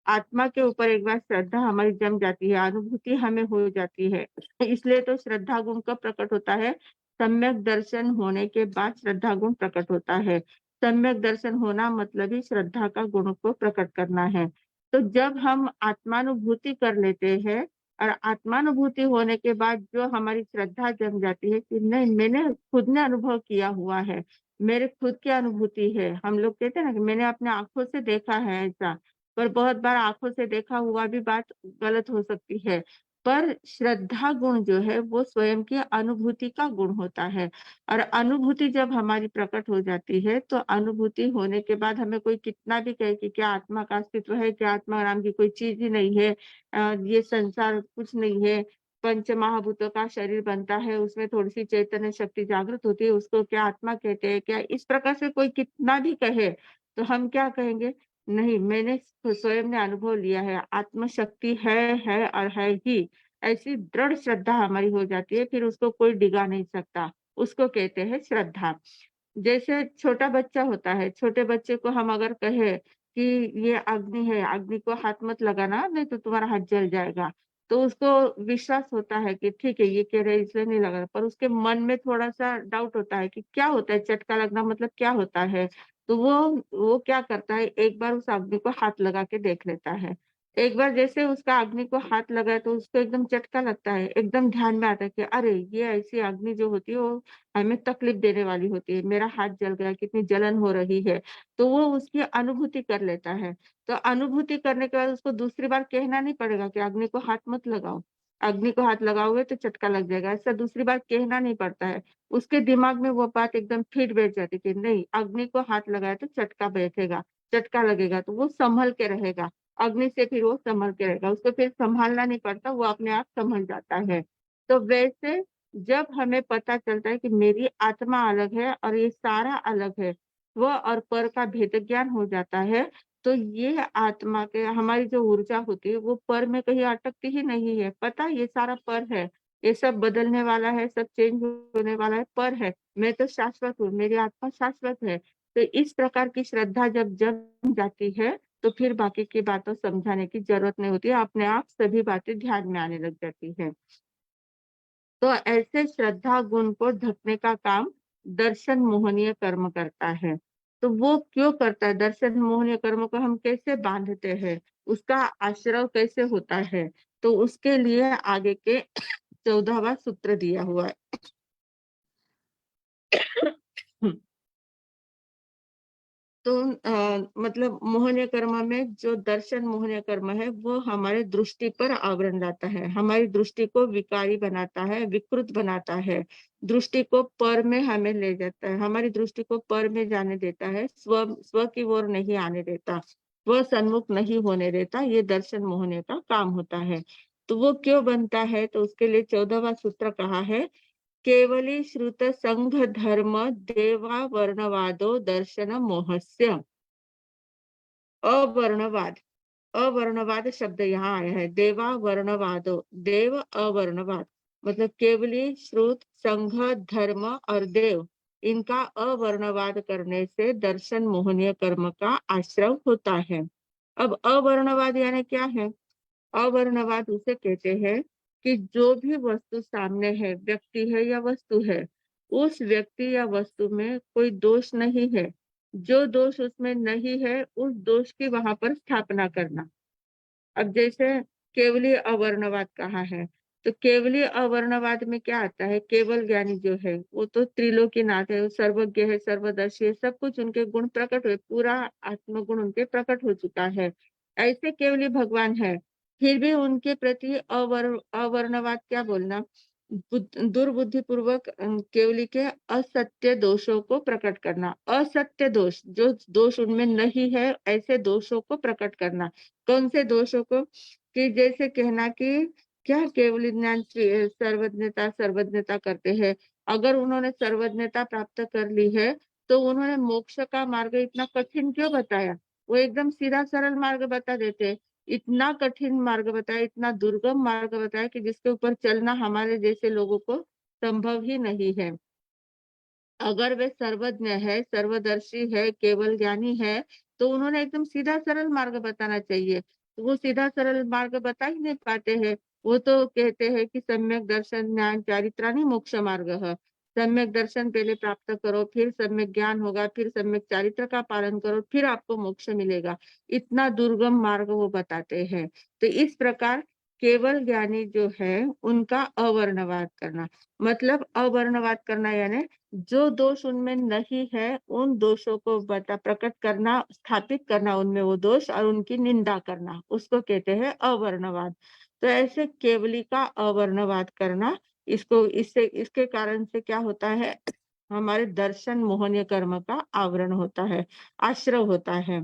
आत्मा के ऊपर एक बार श्रद्धा हमारी जम जाती है, अनुभूति हमें हो जाती है। इसलिए तो श्रद्धा गुण कब प्रकट होता है? सम्यक दर्शन होने के बाद श्रद्धा गुण प्रकट होता है। सम्यक दर्शन होना मतलब ही श्रद्धा का गुण को प्रकट करना है। तो जब हम आत्मानुभूति कर लेते हैं और आत्मानुभूति होने के बाद जो हमारी श्रद्धा जम जाती है कि नहीं, मैंने खुद ने अनुभव किया हुआ है, मेरे खुद की अनुभूति है। हम लोग कहते हैं ना कि मैंने अपने आंखों से देखा है ऐसा। पर बहुत बार आँखों से देखा हुआ भी बात गलत हो सकती है। पर श्रद्धा गुण जो है वो स्वयं की अनुभूति का गुण होता है और अनुभूति जब हमारी प्रकट हो जाती है तो अनुभूति होने के बाद हमें कोई कितना भी कहे कि क्या आत्मा का अस्तित्व है, क्या आत्मा नाम की कोई चीज ही नहीं है, ये संसार कुछ नहीं है, पंच महाभूतों का शरीर बनता है, उसमें थोड़ी सी चैतन्य शक्ति जागृत होती है, उसको क्या आत्मा कहते हैं क्या? इस प्रकार से कोई कितना भी कहे तो हम क्या कहेंगे? नहीं, मैंने स्वयं ने अनुभव लिया है, आत्मशक्ति है और है ही। ऐसी दृढ़ श्रद्धा हमारी हो जाती है, फिर उसको कोई डिगा नहीं सकता। उसको कहते हैं श्रद्धा। जैसे छोटा बच्चा होता है, छोटे बच्चे को हम अगर कहें कि ये अग्नि है, अग्नि को हाथ मत लगाना, नहीं तो तुम्हारा हाथ जल जाएगा। तो उसको विश्वास होता है कि ठीक है, ये कह रहे हैं इसलिए नहीं लगा, पर उसके मन में थोड़ा-सा डाउट होता है कि क्या होता है चटका लगना मतलब क्या होता है? तो वो क्या करता है, एक बार उस अग्नि को हाथ लगा के देख लेता है। एक बार जैसे उसका अग्नि को हाथ लगा तो उसको एकदम चटका लगता है, एकदम ध्यान में आता है कि अरे! ये ऐसी अग्नि जो होती है वो हमें तकलीफ देने वाली होती है। मेरा हाथ जल गया, कितनी जलन हो रही है। तो वो उसकी अनुभूति कर लेता है। तो अनुभूति करने के बाद उसको दूसरी बार कहना नहीं पड़ेगा कि अग्नि को हाथ मत लगाओ। अग्नि को हाथ लगाओगे तो चटका लग जाएगा, ऐसा दूसरी बार कहना नहीं पड़ता है। उसके दिमाग में वो बात एकदम फिट बैठ जाती है कि नहीं, अग्नि को हाथ लगाया तो चटका बैठेगा, चटका लगेगा, तो वो संभल के रहेगा। अग्नि से फिर वो संभल के रहेगा, उसको फिर संभालना नहीं पड़ता, वो अपने आप संभल जाता है। तो वैसे जब हमें पता चलता है कि मेरी आत्मा अलग है और ये सारा अलग है, स्व और पर का भेद ज्ञान हो जाता है, तो ये आत्मा के हमारी जो ऊर्जा होती है वो पर में कहीं अटकती ही नहीं है। पता है ये सारा पर है, ये सब बदलने वाला है, सब चेंज होने वाला है, पर है। मैं तो शाश्वत हूँ, मेरी आत्मा शाश्वत है। तो इस प्रकार की श्रद्धा जब जम जाती है, तो फिर बाकी की बातों समझाने की ज़रूरत नहीं होती है, अपने आप सभी बातें ध्यान में आने लग जाती हैं। तो ऐसे श्रद्धा गुण को ढकने का काम दर्शन मोहनीय कर्म करता है। तो वो क्यों करता है? दर्शन मोहनीय कर्म को हम कैसे बांधते हैं? उसका आश्रव कैसे होता है? तो उसके लिए आगे के 14वां सूत्र दिया हुआ है। तो मतलब मोहनीय कर्म में जो दर्शन मोहनीय कर्म है वो हमारे दृष्टि पर आवरण लाता है, हमारी दृष्टि को विकारी बनाता है, विकृत बनाता है, दृष्टि को पर में हमें ले जाता है, हमारी दृष्टि को पर में जाने देता है, स्व स्व की ओर नहीं आने देता, स्व सन्मुख नहीं होने देता। ये दर्शन मोहनीय का काम होता है। तो वो क्यों बनता है? तो उसके लिए 14वां सूत्र कहा है केवली श्रुत संघ धर्म देवा वर्णवादो दर्शन मोहस्य। अवर्णवाद, अवर्णवाद शब्द यहाँ आया है। देवा वर्णवादो, देव अवर्णवाद मतलब केवली श्रुत संघ धर्म और देव, इनका अवर्णवाद करने से दर्शन मोहनीय कर्म का आश्रव होता है। अब अवर्णवाद यानी क्या है? अवर्णवाद उसे कहते हैं कि जो भी वस्तु सामने है, व्यक्ति है या वस्तु है, उस व्यक्ति या वस्तु में कोई दोष नहीं है। जो दोष उसमें नहीं है, उस दोष की वहां पर स्थापना करना। अब जैसे केवली अवर्णवाद कहा है, तो केवली अवर्णवाद में क्या आता है? केवल ज्ञानी जो है वो तो त्रिलोकीनाथ है, वो सर्वज्ञ है, सर्वदर्शी है, सब कुछ उनके गुण प्रकट हुए, पूरा आत्मगुण उनके प्रकट हो चुका है। ऐसे केवली भगवान है, फिर भी उनके प्रति अवर्णवाद क्या बोलना? दुर्बुद्धि पूर्वक केवली के असत्य दोषों को प्रकट करना। असत्य दोष, जो दोष उनमें नहीं है, ऐसे दोषों को प्रकट करना। कौन से दोषों को? कि जैसे कहना कि क्या केवल ज्ञान सर्वज्ञता सर्वज्ञता करते हैं। अगर उन्होंने सर्वज्ञता प्राप्त कर ली है, तो उन्होंने मोक्ष का मार्ग इतना कठिन क्यों बताया? वो एकदम सीधा सरल मार्ग बता देते। इतना कठिन मार्ग बताया, इतना दुर्गम मार्ग बताया कि जिसके ऊपर चलना हमारे जैसे लोगों को संभव ही नहीं है। अगर वे सर्वज्ञ है, सर्वदर्शी है, केवल ज्ञानी है, तो उन्होंने एकदम सीधा सरल मार्ग बताना चाहिए। तो वो सीधा सरल मार्ग बता ही नहीं पाते हैं। वो तो कहते हैं कि सम्यक दर्शन ज्ञान चारित्राणि मोक्ष मार्ग है। सम्यक दर्शन पहले प्राप्त करो, फिर सम्यक ज्ञान होगा, फिर सम्यक चारित्र का पालन करो, फिर आपको मोक्ष मिलेगा। इतना दुर्गम मार्ग वो बताते हैं। तो इस प्रकार केवल ज्ञानी जो है उनका अवर्णवाद करना, मतलब अवर्णवाद करना यानी जो दोष उनमें नहीं है, उन दोषों को प्रकट करना, स्थापित करना उनमें वो दोष, और उनकी निंदा करना, उसको कहते हैं अवर्णवाद। तो ऐसे केवली का अवर्णवाद करना, इसको इससे इसके कारण से क्या होता है? हमारे दर्शन मोहनीय कर्म का आवरण होता है, आश्रव होता है।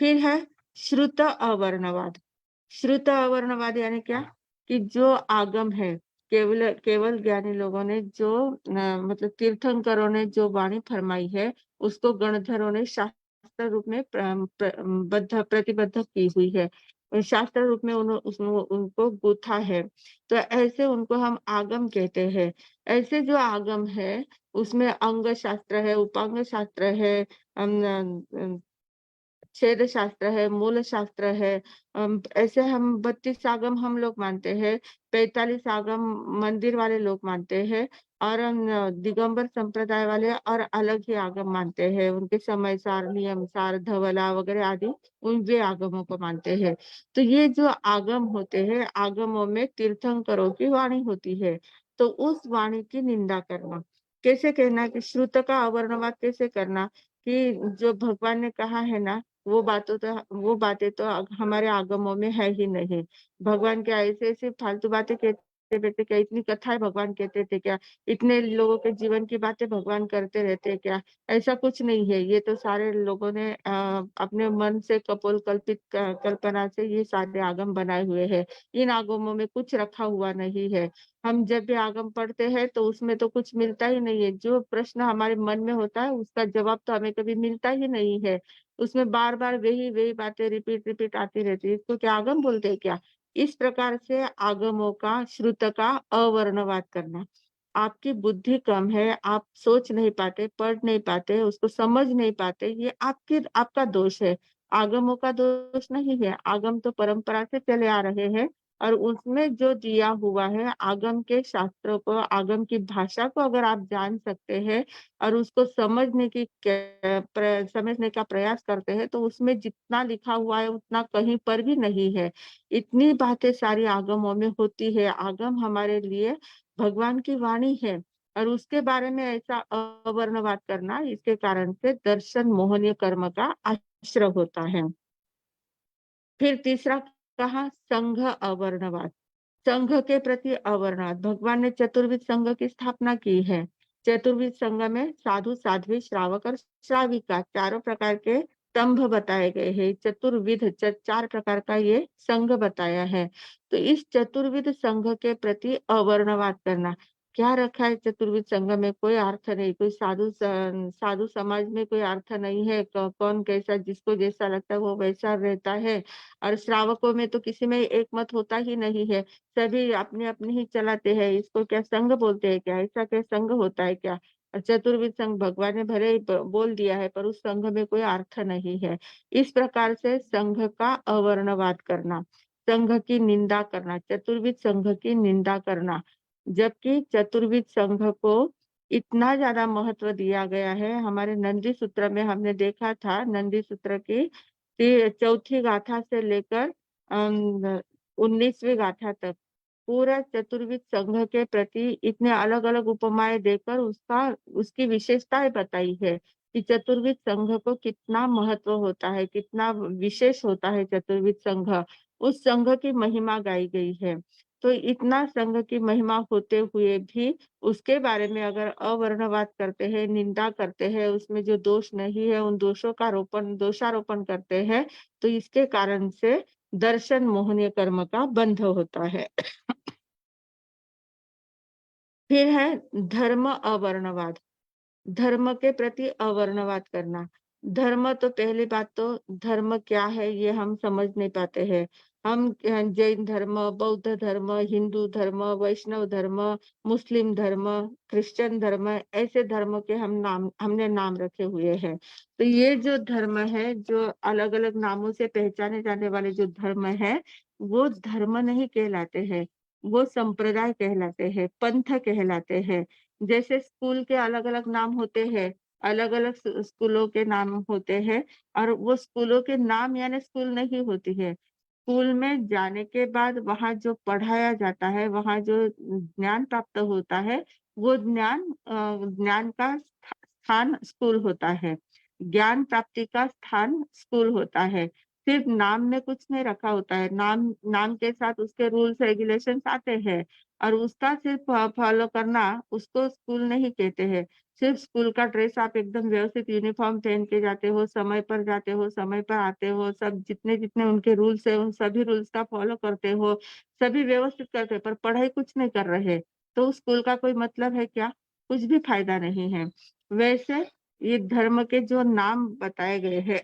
फिर है श्रुत अवर्णवाद। श्रुत अवर्णवाद यानी क्या? कि जो आगम है, केवल केवल ज्ञानी लोगों ने जो मतलब तीर्थंकरों ने जो वाणी फरमाई है, उसको गणधरों ने शास्त्र रूप में प्रतिबद्ध की हुई है। शास्त्र रूप में उनको गूथा है। तो ऐसे उनको हम आगम कहते हैं। ऐसे जो आगम है, उसमें अंग शास्त्र है, उपांग शास्त्र है, छेद शास्त्र है, मूल शास्त्र है। ऐसे हम 32 आगम हम लोग मानते हैं, 45 आगम मंदिर वाले लोग मानते हैं, और दिगंबर संप्रदाय वाले और अलग ही आगम मानते हैं। उनके समय सार, नियम सार, धवला वगैरह आदि उन वे आगमों को मानते हैं। तो ये जो आगम होते हैं, आगमों में तीर्थंकरों की वाणी होती है। तो उस वाणी की निंदा करना, कैसे कहना कि श्रुत का अवर्णवाद कैसे करना? कि जो भगवान ने कहा है ना, वो बातें तो हमारे आगमों में है ही नहीं। भगवान क्या ऐसे ऐसे फालतू बातें कहते रहते क्या? इतनी कथाएं भगवान कहते थे क्या? इतने लोगों के जीवन की बातें भगवान करते रहते क्या? ऐसा कुछ नहीं है। ये तो सारे लोगों ने अपने मन से कपोल कल्पित कल्पना से ये सारे आगम बनाए हुए हैं। इन आगमों में कुछ रखा हुआ नहीं है। हम जब भी आगम पढ़ते हैं तो उसमें तो कुछ मिलता ही नहीं है। जो प्रश्न हमारे मन में होता है, उसका जवाब तो हमें कभी मिलता ही नहीं है। उसमें बार बार वही वही बातें रिपीट रिपीट आती रहती है। इसको क्या आगम बोलते हैं क्या? इस प्रकार से आगमों का, श्रुत का अवर्णवाद करना। आपकी बुद्धि कम है, आप सोच नहीं पाते, पढ़ नहीं पाते, उसको समझ नहीं पाते, ये आपका दोष है। आगमों का दोष नहीं है। आगम तो परंपरा से चले आ रहे हैं, और उसमें जो दिया हुआ है, आगम के शास्त्रों को, आगम की भाषा को अगर आप जान सकते हैं और उसको समझने का प्रयास करते हैं, तो उसमें जितना लिखा हुआ है उतना कहीं पर भी नहीं है। इतनी बातें सारी आगमों में होती है। आगम हमारे लिए भगवान की वाणी है, और उसके बारे में ऐसा अवर्णवाद करना, इसके कारण से दर्शन मोहनीय कर्म का आश्रय होता है। फिर तीसरा कहा संघ अवर्णवाद। संघ के प्रति अवर्णवाद। भगवान ने चतुर्विध संघ की स्थापना की है। चतुर्विध संघ में साधु, साध्वी, श्रावक और श्राविका चारों प्रकार के स्तंभ बताए गए हैं। चतुर्विध चार प्रकार का ये संघ बताया है। तो इस चतुर्विध संघ के प्रति अवर्णवाद करना, क्या रखा है चतुर्विध संघ में? कोई अर्थ नहीं, कोई साधु समाज में कोई अर्थ नहीं है। कौन कैसा, जिसको जैसा लगता है वो वैसा रहता है। और श्रावकों में तो किसी में एक मत होता ही नहीं है, सभी अपने अपने ही चलाते हैं। इसको क्या संघ बोलते हैं क्या? ऐसा क्या संघ होता है क्या? और चतुर्विध संघ भगवान ने भले ही बोल दिया है, पर उस संघ में कोई अर्थ नहीं है। इस प्रकार से संघ का अवर्णवाद करना, संघ की निंदा करना, चतुर्विध संघ की निंदा करना, जबकि चतुर्विध संघ को इतना ज्यादा महत्व दिया गया है। हमारे नंदी सूत्र में हमने देखा था, नंदी सूत्र की चौथी गाथा से लेकर 19वीं गाथा तक पूरा चतुर्विध संघ के प्रति इतने अलग अलग उपमाएं देकर उसकी विशेषताएं बताई है कि चतुर्विध संघ को कितना महत्व होता है, कितना विशेष होता है चतुर्विध संघ। उस संघ की महिमा गाई गई है। तो इतना संघ की महिमा होते हुए भी उसके बारे में अगर अवर्णवाद करते हैं, निंदा करते हैं, उसमें जो दोष नहीं है उन दोषों का दोषारोपण करते हैं, तो इसके कारण से दर्शन मोहनीय कर्म का बंध होता है। फिर है धर्म अवर्णवाद, धर्म के प्रति अवर्णवाद करना। धर्म तो पहली बात तो धर्म क्या है ये हम समझ नहीं पाते हैं। हम जैन धर्म, बौद्ध धर्म, हिंदू धर्म, वैष्णव धर्म, मुस्लिम धर्म, क्रिश्चियन धर्म, ऐसे धर्म के हमने नाम रखे हुए हैं। तो ये जो धर्म है, जो अलग अलग नामों से पहचाने जाने वाले जो धर्म है, वो धर्म नहीं कहलाते हैं, वो संप्रदाय कहलाते हैं, पंथ कहलाते हैं। जैसे स्कूल के अलग अलग नाम होते हैं, अलग अलग स्कूलों के नाम होते हैं, और वो स्कूलों के नाम यानी स्कूल नहीं होती है। स्कूल में जाने के बाद वहाँ जो पढ़ाया जाता है, वहाँ जो ज्ञान प्राप्त होता है, वो ज्ञान का स्थान स्कूल होता है। ज्ञान प्राप्ति का स्थान स्कूल होता है। सिर्फ नाम में कुछ नहीं रखा होता है, नाम नाम के साथ उसके रूल्स रेगुलेशंस आते हैं, और उसका सिर्फ फॉलो करना उसको स्कूल नहीं कहते हैं। सिर्फ स्कूल का ड्रेस आप एकदम व्यवस्थित यूनिफॉर्म पहन के जाते हो, समय पर जाते हो, समय पर आते हो, सब जितने जितने उनके रूल्स है उन सभी रूल्स का फॉलो करते हो, सभी व्यवस्थित करते हो, पर पढ़ाई कुछ नहीं कर रहे, तो उस स्कूल का कोई मतलब है क्या? कुछ भी फायदा नहीं है। वैसे ये धर्म के जो नाम बताए गए हैं,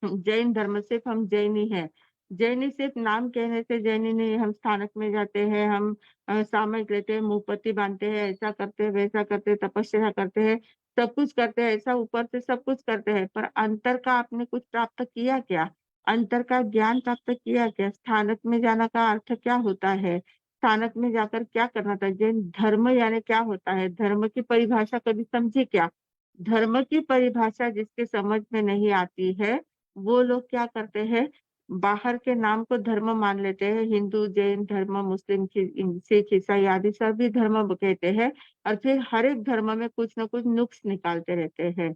जैन धर्म सिर्फ हम जैनी है, जैनी सिर्फ नाम कहने से जैनी नहीं। हम स्थानक में जाते हैं, हम सामयिक लेते हैं, मुंहपत्ती बांधते हैं, ऐसा करते हैं, वैसा करते हैं, तपस्या करते हैं, सब कुछ करते हैं, ऐसा ऊपर से सब कुछ करते हैं, पर अंतर का आपने कुछ प्राप्त किया क्या? अंतर का ज्ञान प्राप्त किया क्या? स्थानक में जाना का अर्थ क्या होता है? स्थानक में जाकर क्या करना था? जैन धर्म यानी क्या होता है? धर्म की परिभाषा कभी समझी क्या? धर्म की परिभाषा जिसके समझ में नहीं आती है, वो लोग क्या करते हैं, बाहर के नाम को धर्म मान लेते हैं। हिंदू, जैन धर्म, मुस्लिम, सिख, ईसाई आदि सभी धर्म कहते हैं, और फिर हर एक धर्म में कुछ ना कुछ नुक्स निकालते रहते हैं,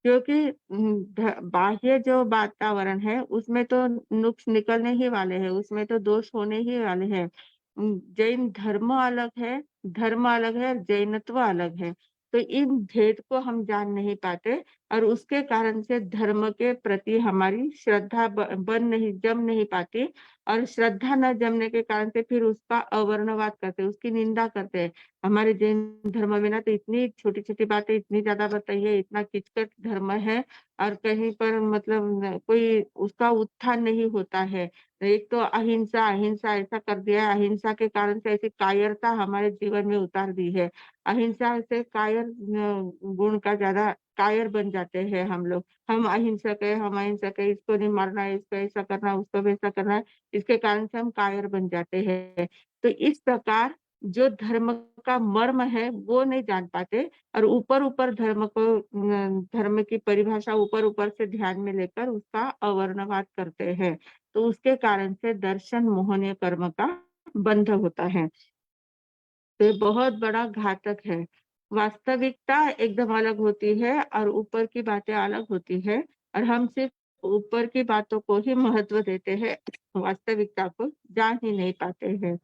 क्योंकि बाह्य जो वातावरण है उसमें तो नुक्स निकलने ही वाले हैं, उसमें तो दोष होने ही वाले हैं। जैन धर्म अलग है और जैनत्व अलग है। तो इन भेद को हम जान नहीं पाते, और उसके कारण से धर्म के प्रति हमारी श्रद्धा जम नहीं पाती, और श्रद्धा न जमने के कारण से फिर उसका अवर्णवाद करते, उसकी निंदा करते हैं। हमारे जैन धर्म में ना तो इतनी छोटी छोटी बातें इतनी ज्यादा बताई है, इतना किचकट धर्म है, और कहीं पर मतलब कोई उसका उत्थान नहीं होता है। एक तो अहिंसा, अहिंसा ऐसा कर दिया है, अहिंसा के कारण से ऐसी कायरता हमारे जीवन में उतार दी है। अहिंसा से गुण का ज्यादा कायर बन जाते हैं हम लोग। हम अहिंसक है, हम अहिंसक है, इसको नहीं मारना है, इसको ऐसा करना है, उसको वैसा करना है, इसके कारण से हम कायर बन जाते हैं। तो इस प्रकार जो धर्म का मर्म है वो नहीं जान पाते, और ऊपर ऊपर धर्म की परिभाषा ऊपर ऊपर से ध्यान में लेकर उसका अवर्णवाद करते हैं। तो उसके कारण से दर्शन मोहनीय कर्म का बंध होता है। तो ये बहुत बड़ा घातक है। वास्तविकता एकदम अलग होती है और ऊपर की बातें अलग होती है, और हम सिर्फ ऊपर की बातों को ही महत्व देते हैं, वास्तविकता को जान ही नहीं पाते हैं।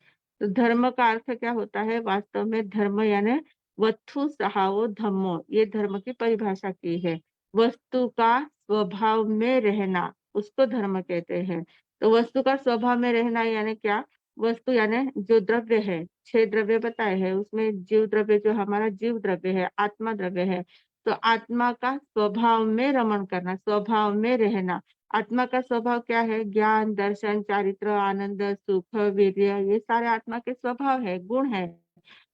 तो धर्म का अर्थ क्या होता है? वास्तव में धर्म यानी वस्तु सहावो धम्मो, ये धर्म की परिभाषा की है। वस्तु का स्वभाव में रहना, उसको धर्म कहते हैं। तो वस्तु का स्वभाव में रहना यानी क्या? वस्तु यानी जो द्रव्य है, 6 द्रव्य बताए हैं, उसमें जीव द्रव्य जो हमारा जीव द्रव्य है, आत्मा द्रव्य है। तो आत्मा का स्वभाव में रमण करना, स्वभाव में रहना। आत्मा का स्वभाव क्या है? ज्ञान, दर्शन, चारित्र, आनंद, सुख, वीर्य, ये सारे आत्मा के स्वभाव है, गुण है।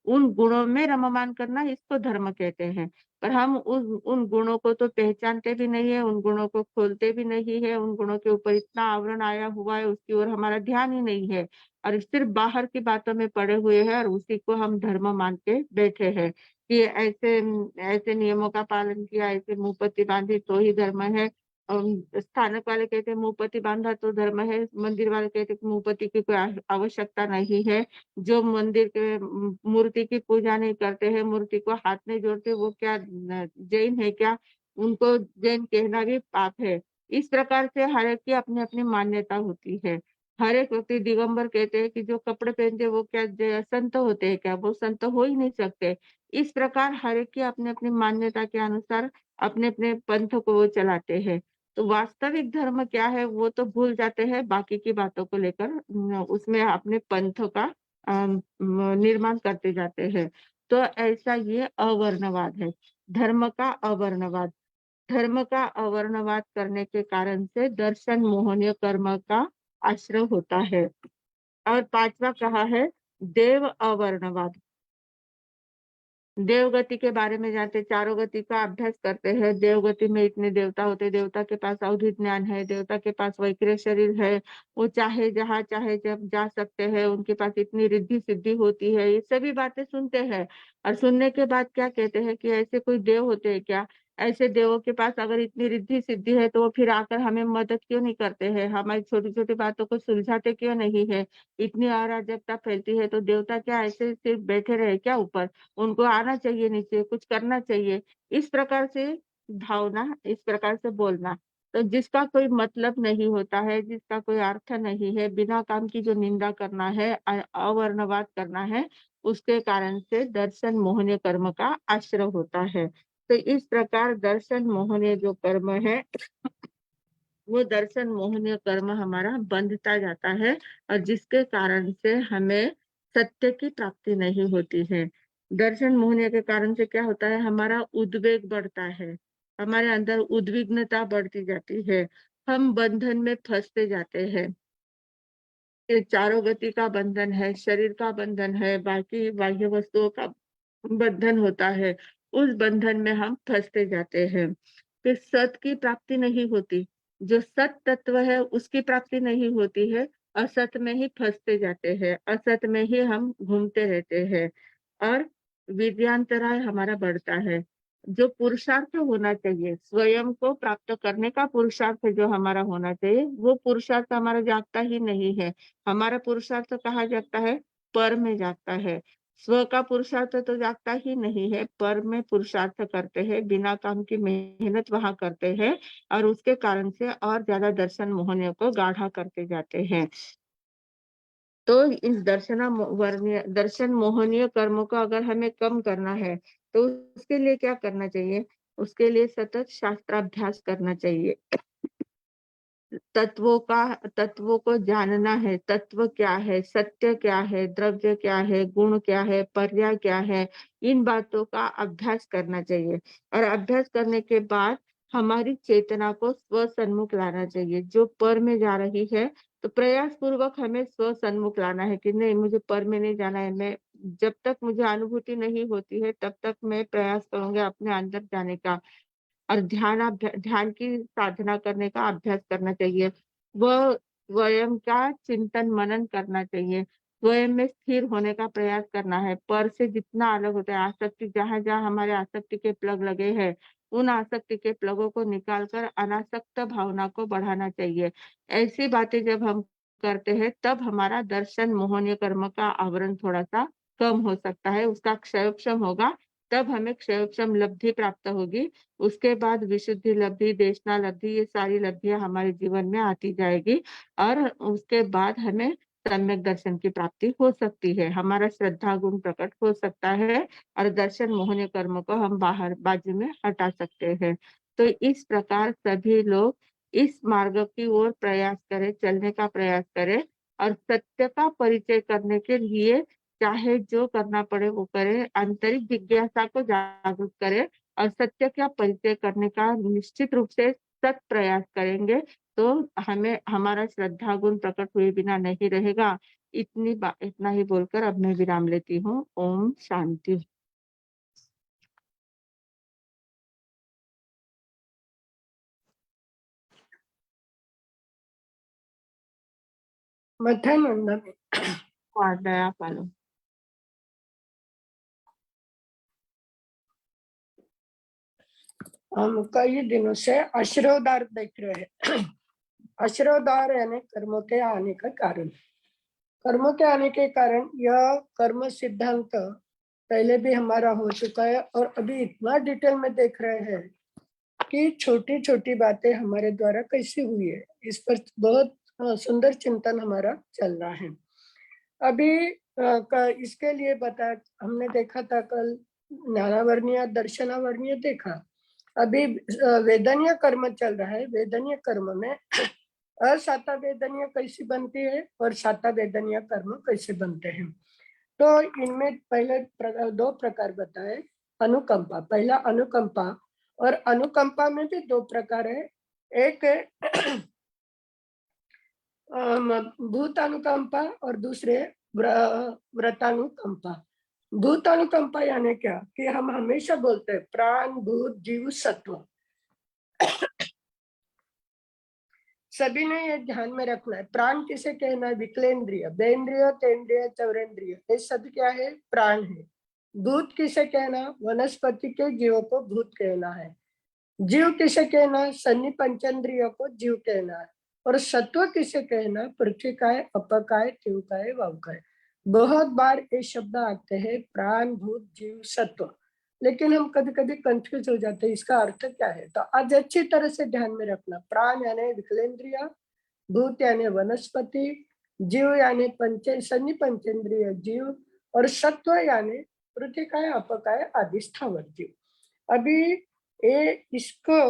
उन गुणों में रममान करना, इसको धर्म कहते हैं। पर हम उन गुणों को तो पहचानते भी नहीं है, उन गुणों को खोलते भी नहीं है, उन गुणों के ऊपर इतना आवरण आया हुआ है, उसकी ओर हमारा ध्यान ही नहीं है, और सिर्फ बाहर की बातों में पड़े हुए हैं, और उसी को हम धर्म मान के बैठे हैं कि ऐसे ऐसे नियमों का पालन किया, ऐसे मुंहपत्ती बांधी तो ही धर्म है। स्थानक वाले कहते हैं मुंहपत्ती बांधा तो धर्म है, मंदिर वाले कहते हैं मुंहपत्ती की कोई आवश्यकता नहीं है। जो मंदिर के मूर्ति की पूजा नहीं करते हैं, मूर्ति को हाथ नहीं जोड़ते, वो क्या जैन है क्या? उनको जैन कहना भी पाप है। इस प्रकार से हर एक की अपनी अपनी मान्यता होती है। हर एक व्यक्ति दिगंबर कहते हैं कि जो कपड़े पहनते हैं वो क्या संत होते हैं क्या? वो संत हो ही नहीं सकते। इस प्रकार हर एक की अपनी अपनी मान्यता के अनुसार अपने अपने पंथ को वो चलाते हैं। तो वास्तविक धर्म क्या है वो तो भूल जाते हैं, बाकी की बातों को लेकर उसमें अपने पंथ का निर्माण करते जाते हैं। तो ऐसा ये अवर्णवाद है, धर्म का अवर्णवाद। धर्म का अवर्णवाद करने के कारण से दर्शन मोहनीय कर्म का आश्रय होता है। और 5वां कहा है देव अवर्णवाद। देवगति के बारे में जानते, चारों गति का अभ्यास करते हैं। देवगति में इतने देवता होते हैं, देवता के पास अवधि ज्ञान है, देवता के पास वैक्रिय शरीर है, वो चाहे जहाँ चाहे जब जा सकते हैं, उनके पास इतनी रिद्धि सिद्धि होती है। ये सभी बातें सुनते हैं, और सुनने के बाद क्या कहते हैं कि ऐसे कोई देव होते हैं क्या? ऐसे देवों के पास अगर इतनी रिद्धि सिद्धि है तो वो फिर आकर हमें मदद क्यों नहीं करते हैं? हमारी छोटी छोटी बातों को सुलझाते क्यों नहीं है? इतनी अराजकता फैलती है तो देवता क्या ऐसे सिर्फ बैठे रहे क्या ऊपर? उनको आना चाहिए नीचे, कुछ करना चाहिए। इस प्रकार से भावना, इस प्रकार से बोलना, तो जिसका कोई मतलब नहीं होता है, जिसका कोई अर्थ नहीं है, बिना काम की जो निंदा करना है, अवर्णवाद करना है, उसके कारण से दर्शन मोहनीय कर्म का आश्रय होता है। तो इस प्रकार दर्शन मोहनीय जो कर्म है, वो दर्शन मोहनीय कर्म हमारा बंधता जाता है, और जिसके कारण से हमें सत्य की प्राप्ति नहीं होती है। दर्शन मोहनीय के कारण से क्या होता है? हमारा उद्वेग बढ़ता है, हमारे अंदर उद्विग्नता बढ़ती जाती है, हम बंधन में फंसते जाते हैं। ये चारों गति का बंधन है, शरीर का बंधन है, बाकी बाह्य वस्तुओं का बंधन होता है, उस बंधन में हम फंसते जाते हैं। फिर सत की प्राप्ति नहीं होती, जो सत तत्व है उसकी प्राप्ति नहीं होती है, असत में ही फंसते जाते हैं, असत में ही हम घूमते रहते हैं, और विद्यांतराय हमारा बढ़ता है। जो पुरुषार्थ होना चाहिए, स्वयं को प्राप्त करने का पुरुषार्थ जो हमारा होना चाहिए, वो पुरुषार्थ हमारा जागता ही नहीं है। हमारा पुरुषार्थ कहाँ जागता है? पर में जागता है। स्व का पुरुषार्थ तो जागता ही नहीं है, पर में पुरुषार्थ करते हैं, बिना काम की मेहनत वहां करते हैं, और उसके कारण से और ज्यादा दर्शन मोहनीय को गाढ़ा करते जाते हैं। तो इस दर्शन मोहनीय कर्मों को अगर हमें कम करना है तो उसके लिए क्या करना चाहिए? उसके लिए सतत शास्त्राभ्यास करना चाहिए। तत्वों को जानना है, तत्व क्या है, सत्य क्या है, द्रव्य क्या है, गुण क्या है, पर्याय क्या है, इन बातों का अभ्यास करना चाहिए। और अभ्यास करने के बाद हमारी चेतना को स्व सन्मुख लाना चाहिए। जो पर में जा रही है तो प्रयास पूर्वक हमें स्व सन्मुख लाना है कि नहीं, मुझे पर में नहीं जाना है। मैं जब तक मुझे अनुभूति नहीं होती है तब तक मैं प्रयास करूंगा अपने अंदर जाने का, और ध्यान की साधना करने का अभ्यास करना चाहिए। वह स्वयं का चिंतन मनन करना चाहिए, स्वयं में स्थिर होने का प्रयास करना है। पर से जितना अलग होता है, आसक्ति जहाँ जहाँ हमारे आसक्ति के प्लग लगे हैं, उन आसक्ति के प्लगों को निकालकर अनासक्त भावना को बढ़ाना चाहिए। ऐसी बातें जब हम करते हैं तब हमारा दर्शन मोहनीय कर्म का आवरण थोड़ा सा कम हो सकता है, उसका क्षयोक्षम होगा, तब हमें क्षयोक्षम लब्धि प्राप्त होगी। उसके बाद विशुद्धि लब्धि, देशना लब्धि, ये सारी लब्धियां हमारे जीवन में आती जाएगी, और उसके बाद हमें सम्यक दर्शन की प्राप्ति हो सकती है, हमारा श्रद्धा गुण प्रकट हो सकता है, और दर्शन मोहनीय कर्म को हम बाहर बाजू में हटा सकते हैं। तो इस प्रकार सभी लोग इस मार्ग की ओर प्रयास करें, चलने का प्रयास करें, और सत्य का परिचय करने के लिए चाहे जो करना पड़े वो करे, आंतरिक जिज्ञासा को जागरूक करे और सत्य का परिचय करने का निश्चित रूप से सत प्रयास करेंगे तो हमें हमारा श्रद्धा गुण प्रकट हुए बिना नहीं रहेगा। इतना ही बोलकर अब मैं विराम लेती हूँ। ओम शांति। मथन वंदन। दया पालो। हम कई दिनों से अश्रोद्धार देख रहे हैं। अश्रोद्धार यानी कर्मों के आने का कारण। कर्मों के आने के कारण यह कर्म सिद्धांत पहले भी हमारा हो चुका है और अभी इतना डिटेल में देख रहे हैं कि छोटी छोटी बातें हमारे द्वारा कैसी हुई है, इस पर बहुत सुंदर चिंतन हमारा चल रहा है। अभी इसके लिए हमने देखा था कल ज्ञानावर्णीय दर्शनावर्णीय देखा। अभी वेदनीय कर्म चल रहा है। वेदनीय कर्म में असाता वेदनीय कैसी बनती है और साता वेदनीय कर्म कैसे बनते हैं। तो इनमें पहले दो प्रकार बताए। अनुकंपा, पहला अनुकंपा, और अनुकंपा में भी दो प्रकार है। एक भूतानुकंपा और दूसरे व्रतानुकंपा। भूतानुकंपा यानी क्या कि हम हमेशा बोलते हैं प्राण भूत जीव सत्व। सभी ने ये ध्यान में रखना है। प्राण किसे कहना है? विकलेंद्रिय, बेंद्रिय, तेंद्रिय, चौरेंद्रिय, ये सब क्या है? प्राण है। भूत किसे कहना? वनस्पति के जीवों को भूत कहना है। जीव किसे कहना है? सन्नि पंचेंद्रियों को जीव कहना है। और सत्व किसे कहना? पृथ्वी काय, अपकाय, त्युकाय, ववकाय। बहुत बार ये शब्द आते हैं प्राण भूत जीव सत्व, लेकिन हम कभी कभी कंफ्यूज हो जाते हैं इसका अर्थ क्या है। तो आज अच्छी तरह से ध्यान में रखना। प्राण यानी विकलेंद्रिय, भूत यानी वनस्पति, जीव यानी सन्नि पंचेंद्रिय जीव, और सत्व यानी पृथ्वी काय, अपकाय आदि स्थावर जीव। अभी इसको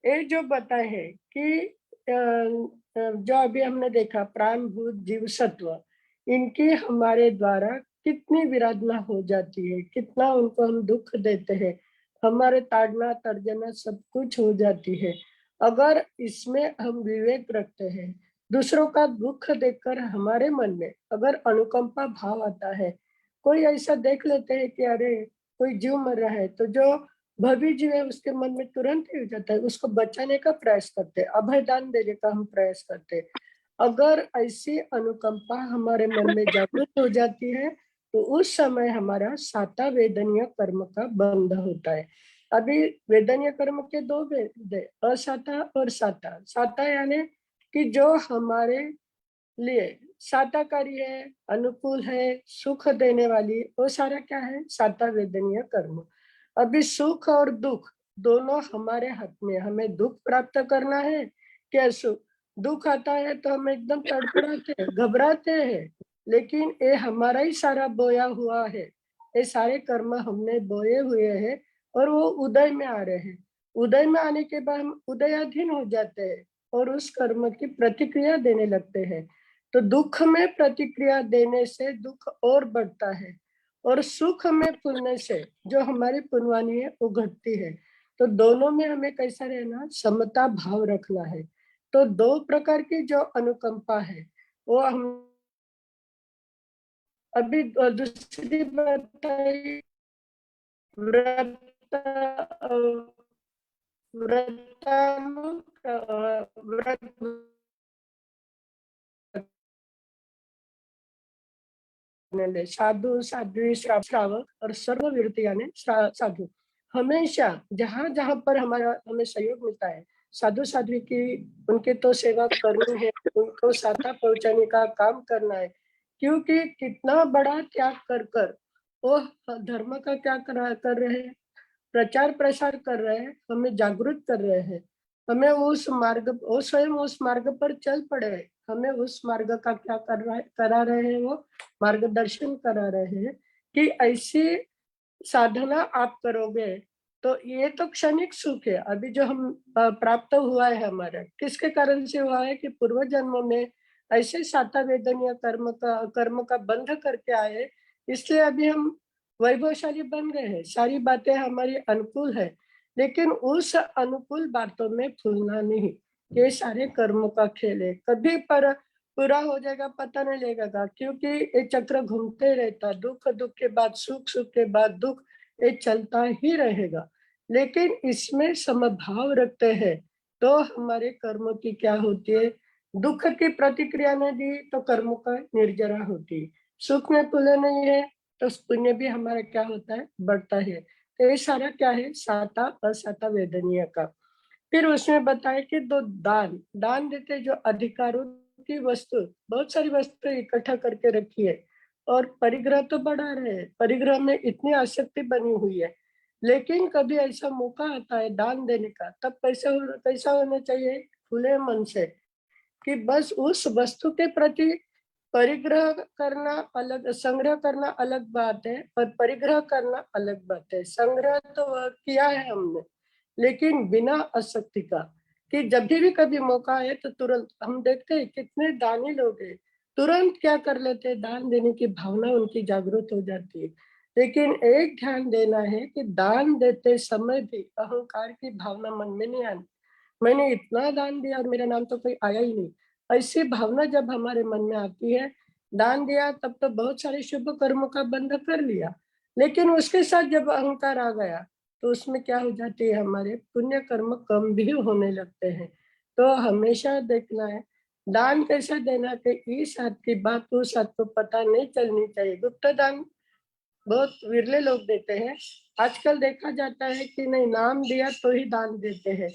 ये जो बताए है कि जो अभी हमने देखा प्राण भूत जीव सत्व, इनकी हमारे द्वारा कितनी विराधना हो जाती है, कितना उनको हम दुख देते हैं, हमारे ताड़ना तर्जना सब कुछ हो जाती है। अगर इसमें हम विवेक रखते हैं, दूसरों का दुख देखकर हमारे मन में अगर अनुकंपा भाव आता है, कोई ऐसा देख लेते हैं कि अरे कोई जीव मर रहा है, तो जो भवी जीव है उसके मन में तुरंत ही हो जाता है, उसको बचाने का प्रयास करते, अभय दान देने का हम प्रयास करते। अगर ऐसी अनुकंपा हमारे मन में जागृत हो जाती है तो उस समय हमारा साता वेदनीय कर्म का बंध होता है। अभी वेदनीय कर्म के दो भेद है, असाता और साता। साता यानी कि जो हमारे लिए साताकारी है, अनुकूल है, सुख देने वाली, वो सारा क्या है? साता वेदनीय कर्म। अभी सुख और दुख दोनों हमारे हाथ में। हमें दुख प्राप्त करना है क्या सुख? दुख आता है तो हम एकदम तड़पड़ाते हैं, घबराते हैं, लेकिन ये हमारा ही सारा बोया हुआ है। ये सारे कर्म हमने बोए हुए हैं और वो उदय में आ रहे हैं। उदय में आने के बाद हम उदयाधीन हो जाते हैं और उस कर्म की प्रतिक्रिया देने लगते हैं। तो दुख में प्रतिक्रिया देने से दुख और बढ़ता है और सुख में पुण्य से जो हमारी पुण्यवानी है वो घटती है। तो दोनों में हमें कैसा रहना? समता भाव रखना है। तो दो प्रकार की जो अनुकंपा है वो हम अभी दूसरी बताई व्रत व्रत साधु साध्वी श्रावक और सर्वविरत यानी साधु। हमेशा जहां जहां पर हमारा हमें सहयोग मिलता है, साधु साध्वी की उनकी तो सेवा करनी है, उनको साथा पहुंचाने का काम करना है। क्योंकि कितना बड़ा त्याग कर कर वो धर्म का क्या कर रहे हैं? प्रचार प्रसार कर रहे हैं, हमें जागरूक कर रहे हैं। हमें उस मार्ग, वो स्वयं उस मार्ग पर चल पड़े हैं। हमें उस मार्ग का क्या करा रहे हैं? वो मार्गदर्शन करा रहे हैं कि ऐसी साधना आप करोगे तो ये तो क्षणिक सुख है। अभी जो हम प्राप्त हुआ है हमारा किसके कारण से हुआ है? कि पूर्व जन्मों में ऐसे साता वेदनीय कर्म का बंध करके आए, इसलिए अभी हम वैभवशाली बन गए हैं, सारी बातें हमारी अनुकूल है। लेकिन उस अनुकूल बातों में फूलना नहीं, ये सारे कर्मों का खेल है, कभी पर पूरा हो जाएगा पता नहीं लगेगा, क्योंकि ये चक्र घूमते रहता, दुख दुख के बाद सुख, सुख के बाद दुख, ये चलता ही रहेगा। लेकिन इसमें समभाव रखते हैं तो हमारे कर्मों की क्या होती है, दुख की प्रतिक्रिया ने दी तो कर्मों का निर्जरा होती है, सुख में पुण्य नहीं है तो पुण्य भी हमारा क्या होता है, बढ़ता है। तो ये सारा क्या है, साता असाता वेदनीय का। फिर उसमें बताया कि दो दान, दान देते जो अधिकारों की वस्तु, बहुत सारी वस्तु इकट्ठा करके रखी है और परिग्रह तो बढ़ा रहे हैं, परिग्रह में इतनी आसक्ति बनी हुई है। लेकिन कभी ऐसा मौका आता है दान देने का, तब कैसा होना चाहिए, खुले मन से, कि बस उस वस्तु के प्रति परिग्रह करना अलग, संग्रह करना अलग बात है और परिग्रह करना अलग बात है। संग्रह तो वह किया है हमने, लेकिन बिना आसक्ति का, कि जब भी कभी मौका आए तो तुरंत हम देखते हैं कितने दानी लोग हैं, तुरंत क्या कर लेते हैं, दान देने की भावना उनकी जागृत हो जाती है। लेकिन एक ध्यान देना है कि दान देते समय भी अहंकार की भावना मन में नहीं आनी, मैंने इतना दान दिया और मेरा नाम तो कोई आया ही नहीं, ऐसी भावना जब हमारे मन में आती है, दान दिया तब तो बहुत सारे शुभ कर्मों का बंध कर लिया, लेकिन उसके साथ जब अहंकार आ गया तो उसमें क्या हो जाती है, हमारे पुण्य कर्म कम भी होने लगते हैं। तो हमेशा देखना है दान कैसे देना, कि इस हाथ की बात उस हाथ को पता नहीं चलनी चाहिए। गुप्त दान बहुत विरले लोग देते हैं, आजकल देखा जाता है कि नहीं, नाम दिया तो ही दान देते हैं।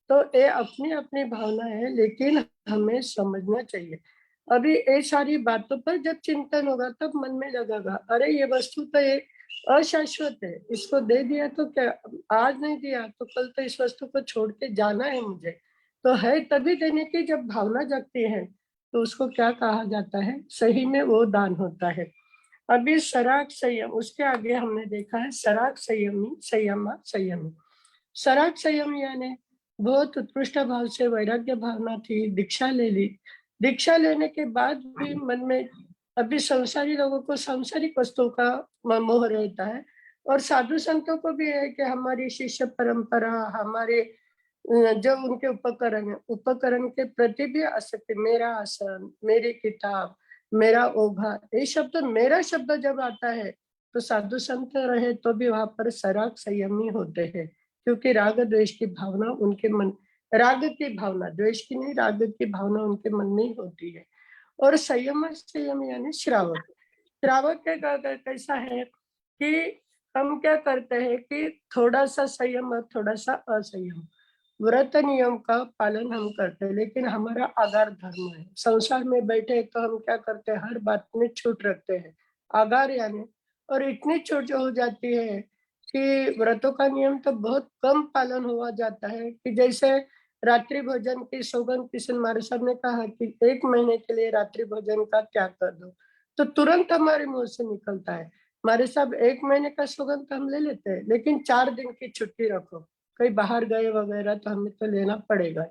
तो ये अपनी अपनी भावना है, लेकिन हमें समझना चाहिए। अभी ये सारी बातों पर जब चिंतन होगा तब मन में लगेगा, अरे ये वस्तु तो ये अशाश्वत है, इसको दे दिया तो क्या, आज नहीं दिया तो कल तो इस वस्तु को छोड़ के जाना है मुझे। तो है तभी देने की जब भावना जगती है, तो उसको क्या कहा जाता है, सही में वो दान होता है। अभी सराग संयम, उसके आगे हमने देखा है सराग संयमी, संयमा संयमी। सराग संयम यानी बहुत उत्कृष्ट भाव से वैराग्य भावना थी, दीक्षा ले ली, दीक्षा लेने के बाद भी मन में अभी संसारी लोगों को सांसारिक वस्तुओं का मोह रहता है, और साधु संतों को भी है कि हमारी शिष्य परंपरा, हमारे जो उनके उपकरण है, उपकरण के प्रति भी आसक्ति, मेरा आसन, मेरी किताब, मेरा ओघा, ये शब्द, मेरा शब्द जब आता है तो साधु संत रहे तो भी वहां पर सराग संयमी होते हैं, क्योंकि राग द्वेष की भावना उनके मन, राग की भावना, द्वेष की नहीं, राग की भावना उनके मन में ही होती है। और संयम, संयम यानी श्रावक, श्रावक के कैसा है कि हम क्या करते हैं कि थोड़ा सा संयम और थोड़ा सा असंयम, व्रत नियम का पालन हम करते हैं, लेकिन हमारा आगार धर्म है, संसार में बैठे तो हम क्या करते हैं, हर बात में छूट रखते हैं, आगार यानी। और इतनी छूट जो हो जाती है कि व्रतों का नियम तो बहुत कम पालन हुआ जाता है, कि जैसे रात्रि भोजन की सौगंध किशन मारे साहब ने कहा कि 1 महीने के लिए रात्रि भोजन का त्याग कर दो, तो तुरंत हमारे मुंह से निकलता है, मारे साहब 1 महीने का सौगंध तो हम ले लेते हैं, लेकिन 4 दिन की छुट्टी रखो, कहीं बाहर गए वगैरह तो हमें तो लेना पड़ेगा।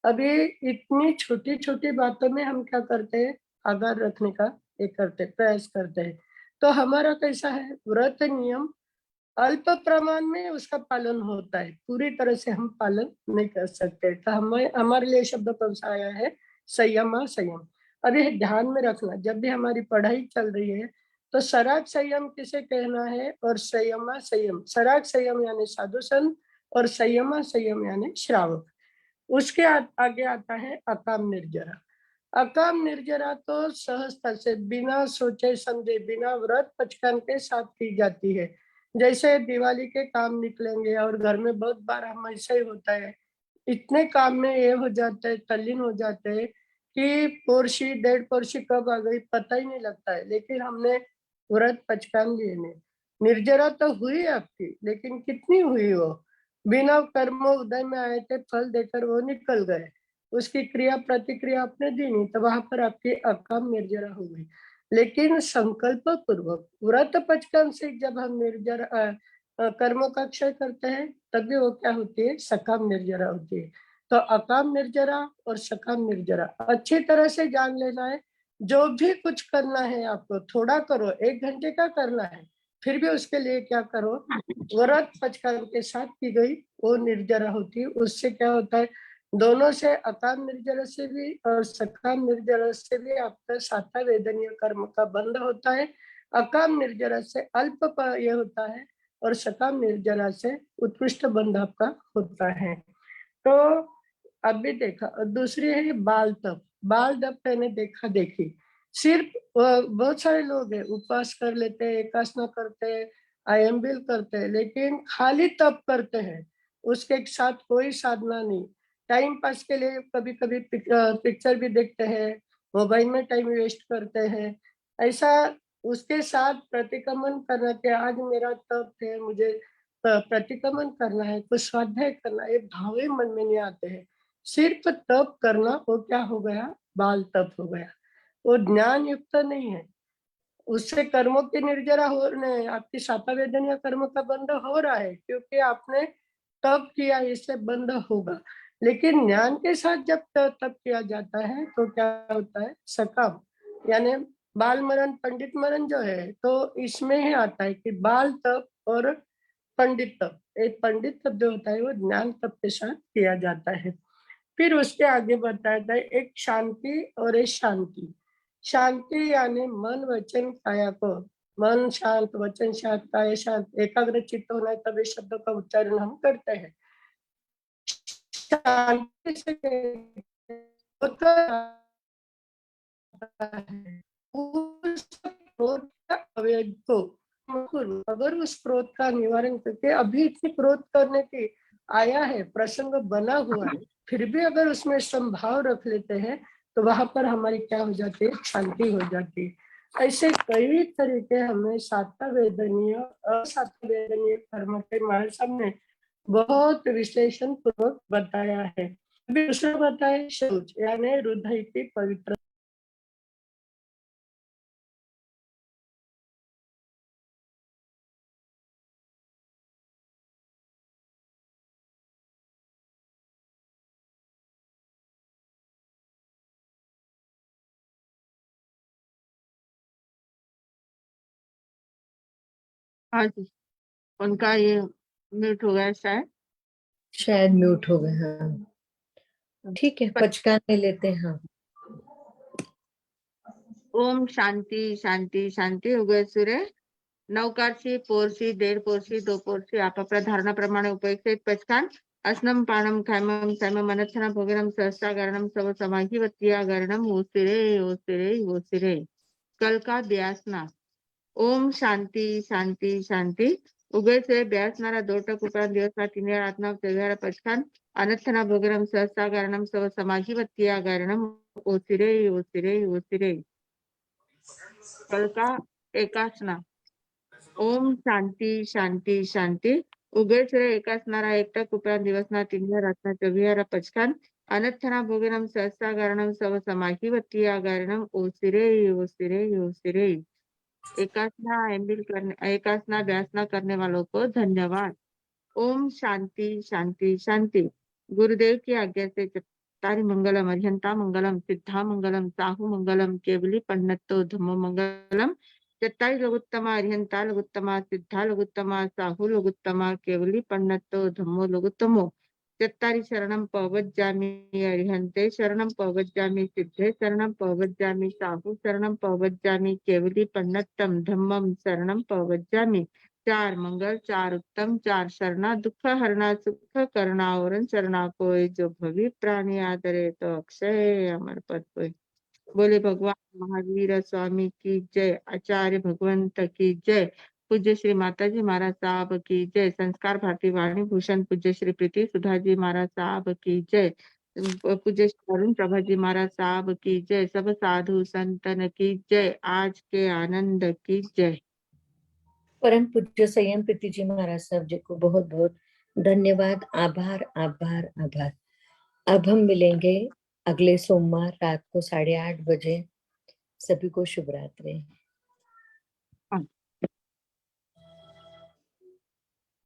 अभी इतनी छोटी छोटी बातों में हम क्या करते हैं, आगार रखने का एक करते, प्रयास करते हैं। तो हमारा कैसा है, व्रत नियम अल्प प्रमाण में उसका पालन होता है, पूरी तरह से हम पालन नहीं कर सकते। तो हमें, हमारे लिए शब्द कौन सा आया है, संयम, संयम। अभी ध्यान में रखना, जब भी हमारी पढ़ाई चल रही है तो सराग संयम किसे कहना है और संयम संयम, सराग संयम यानी साधु संत और संयम संयम यानी श्रावक। उसके आगे आता है अकाम निर्जरा। अकाम निर्जरा तो सहजता से, बिना सोचे समझे, बिना व्रत पचकान के साथ की जाती है। जैसे दिवाली के काम निकलेंगे और घर में बहुत बार हम ऐसा ही होता है, इतने काम में ये हो जाते हैं, तल्लीन हो जाते हैं कि पोरशी 1.5 पोरशी कब आ गई पता ही नहीं लगता है, लेकिन हमने व्रत पचकान लिए नहीं। निर्जरा तो हुई आपकी, लेकिन कितनी हुई वो, बिना कर्म उदय में आए थे, फल देकर वो निकल गए, उसकी क्रिया प्रतिक्रिया आपने दी नहीं, तो वहां पर आपकी अकाम निर्जरा हो गई। लेकिन संकल्प पूर्वक व्रत पचकन से जब हम कर्मों का क्षय करते हैं, तभी वो क्या होती है, सकाम निर्जरा होती है। तो अकाम निर्जरा और सकाम निर्जरा अच्छी तरह से जान लेना है। जो भी कुछ करना है आपको, थोड़ा करो, 1 घंटे का करना है, फिर भी उसके लिए क्या करो, व्रत पचकाम के साथ की गई वो निर्जरा होती है। उससे क्या होता है, दोनों से, अकाम निर्जरा से भी और सकाम निर्जरा से भी आपका साता वेदनीय कर्म का बंध होता है। अकाम निर्जरा से ये होता है और सकाम निर्जरा से उत्कृष्ट बंध आपका होता है। तो अभी देखा, दूसरी है बाल तप। बाल तप मैंने देखा देखी, सिर्फ बहुत सारे लोग हैं उपवास कर लेते हैं, एकासना करते हैं, आयम्बिल करते हैं, लेकिन खाली तप करते हैं, उसके साथ कोई साधना नहीं। टाइम पास के लिए कभी कभी पिक्चर भी देखते हैं, मोबाइल में टाइम वेस्ट करते हैं। ऐसा उसके साथ प्रतिक्रमण करना कि आज मेरा तप है, मुझे प्रतिक्रमण करना है, कुछ स्वाध्याय करना है, ये भाव ही मन में नहीं आते हैं। सिर्फ तप करना, वो क्या हो गया, बाल तप हो गया। वो ज्ञान युक्त नहीं है। उससे कर्मों की निर्जरा हो रहे, आपकी साता वेदनीय कर्म का बंध हो रहा है क्योंकि आपने तप किया, इससे बंध होगा। लेकिन ज्ञान के साथ जब तप किया जाता है तो क्या होता है, सकाम, यानी बाल मरण पंडित मरण जो है, तो इसमें ही आता है कि बाल तप और पंडित तप। एक पंडित तप जो होता है वो ज्ञान तप के साथ किया जाता है। फिर उसके आगे बताया था एक शांति और एक शांति। शांति यानी मन वचन काया को, मन शांत, वचन शांत, काया शांत, एकाग्र चित्त होना है, तभी शब्दों का उच्चारण हम करते हैं। शांति से होता है उस क्रोध का अवैध को, अगर उस क्रोध का निवारण करके, अभी इतनी क्रोध करने की आया है, प्रसंग बना हुआ है, फिर भी अगर उसमें संभाव रख लेते हैं तो वहां पर हमारी क्या हो जाती है, शांति हो जाती है। ऐसे कई तरीके हमें साता वेदनीय असाता वेदनीय कर्म के महाराज साहब ने बहुत विश्लेषण पूर्वक बताया है। अभी दूसरा बताए शौच, यानी हृदय की पवित्र। हाँ जी, उनका ये म्यूट हो गया शायद। शायद म्यूट हो गए। हाँ ठीक है, पचकान ले लेते हैं। हाँ, ओम शांति शांती शांती. उभय सुरे नवकारची पोरशी 1.5 पोरशी 2 पोरशी आपापल्या धारणाप्रमाणे उपयुक्त एक पचकान. असनम पाणम खायमम सैमम अनर्थना भोगनम सहसा गरणम सब समाही वत्तिया गरणम ओसिरे ओसिरे ओसिरे. कल का ब्यासना. ओम शांती शांती शांती. उभय से ब्यासनारा 2 टक उपरांत दिवसना 3 वेळा आत्मा तेव्हा पचकान. अनर्थना भोगनम सहसा गरणम सब समाही वत्तिया गरणम ओसिरे ओसिरे ओसिरे. कल का एकासना. ओम शांती शांती शांती. उभय से एकासनारा 1 टक उपरांत दिवसना 3 वेळा आत्मा तेव्हा पचकान. अनर्थना भोगनम सहसा गरणम सब समाही वत्तिया गरणम ओसिरे ओसिरे ओसिरे. एकासना व्यासना करने वालों को धन्यवाद. ओम शांति शांति शांति. गुरुदेव की आज्ञा से चत्तारि मंगलम अर्हंता मंगलम सिद्धा मंगलम साहु मंगलम केवली पन्नतो धम्मो मंगलम. चत्तारि लघुत्तमा अर्हंता लघुत्तमा सिद्धा लघुत्तमा साहु लघुत्तमा केवली पन्नतो धम्मो लघुत्तमो. चत्तारि शरणं पवज्जामि अर्हन्ते शरणं पवज्जामि सिद्धे शरणं पवज्जामि साहु शरणं पवज्जामि केवली पन्नतम धम्मम शरणं पवज्जामि. 4 मंगल, 4 उत्तम, 4 शरणा, दुख हरणा सुख करना और शरणा कोई, जो भवी प्राणी आदरे तो अक्षय अमर पद कोई. बोले भगवान महावीर स्वामी की जय. आचार्य भगवंत की जय. पूज्य श्री माताजी महाराज साहब की जय. संस्कार भारती वाणी भूषण पूज्य श्री प्रीति सुधा जी महाराज साहब की जय. पूज्य श्री अरुण प्रभा जी महाराज साहब की जय. सब साधु संतन की जय. आज के आनंद की जय. परम पूज्य संयम प्रीति जी महाराज साहब जी को बहुत बहुत धन्यवाद, आभार आभार आभार। अब हम मिलेंगे अगले सोमवार रात को 8:30 बजे। सभी को शुभ रात्रि।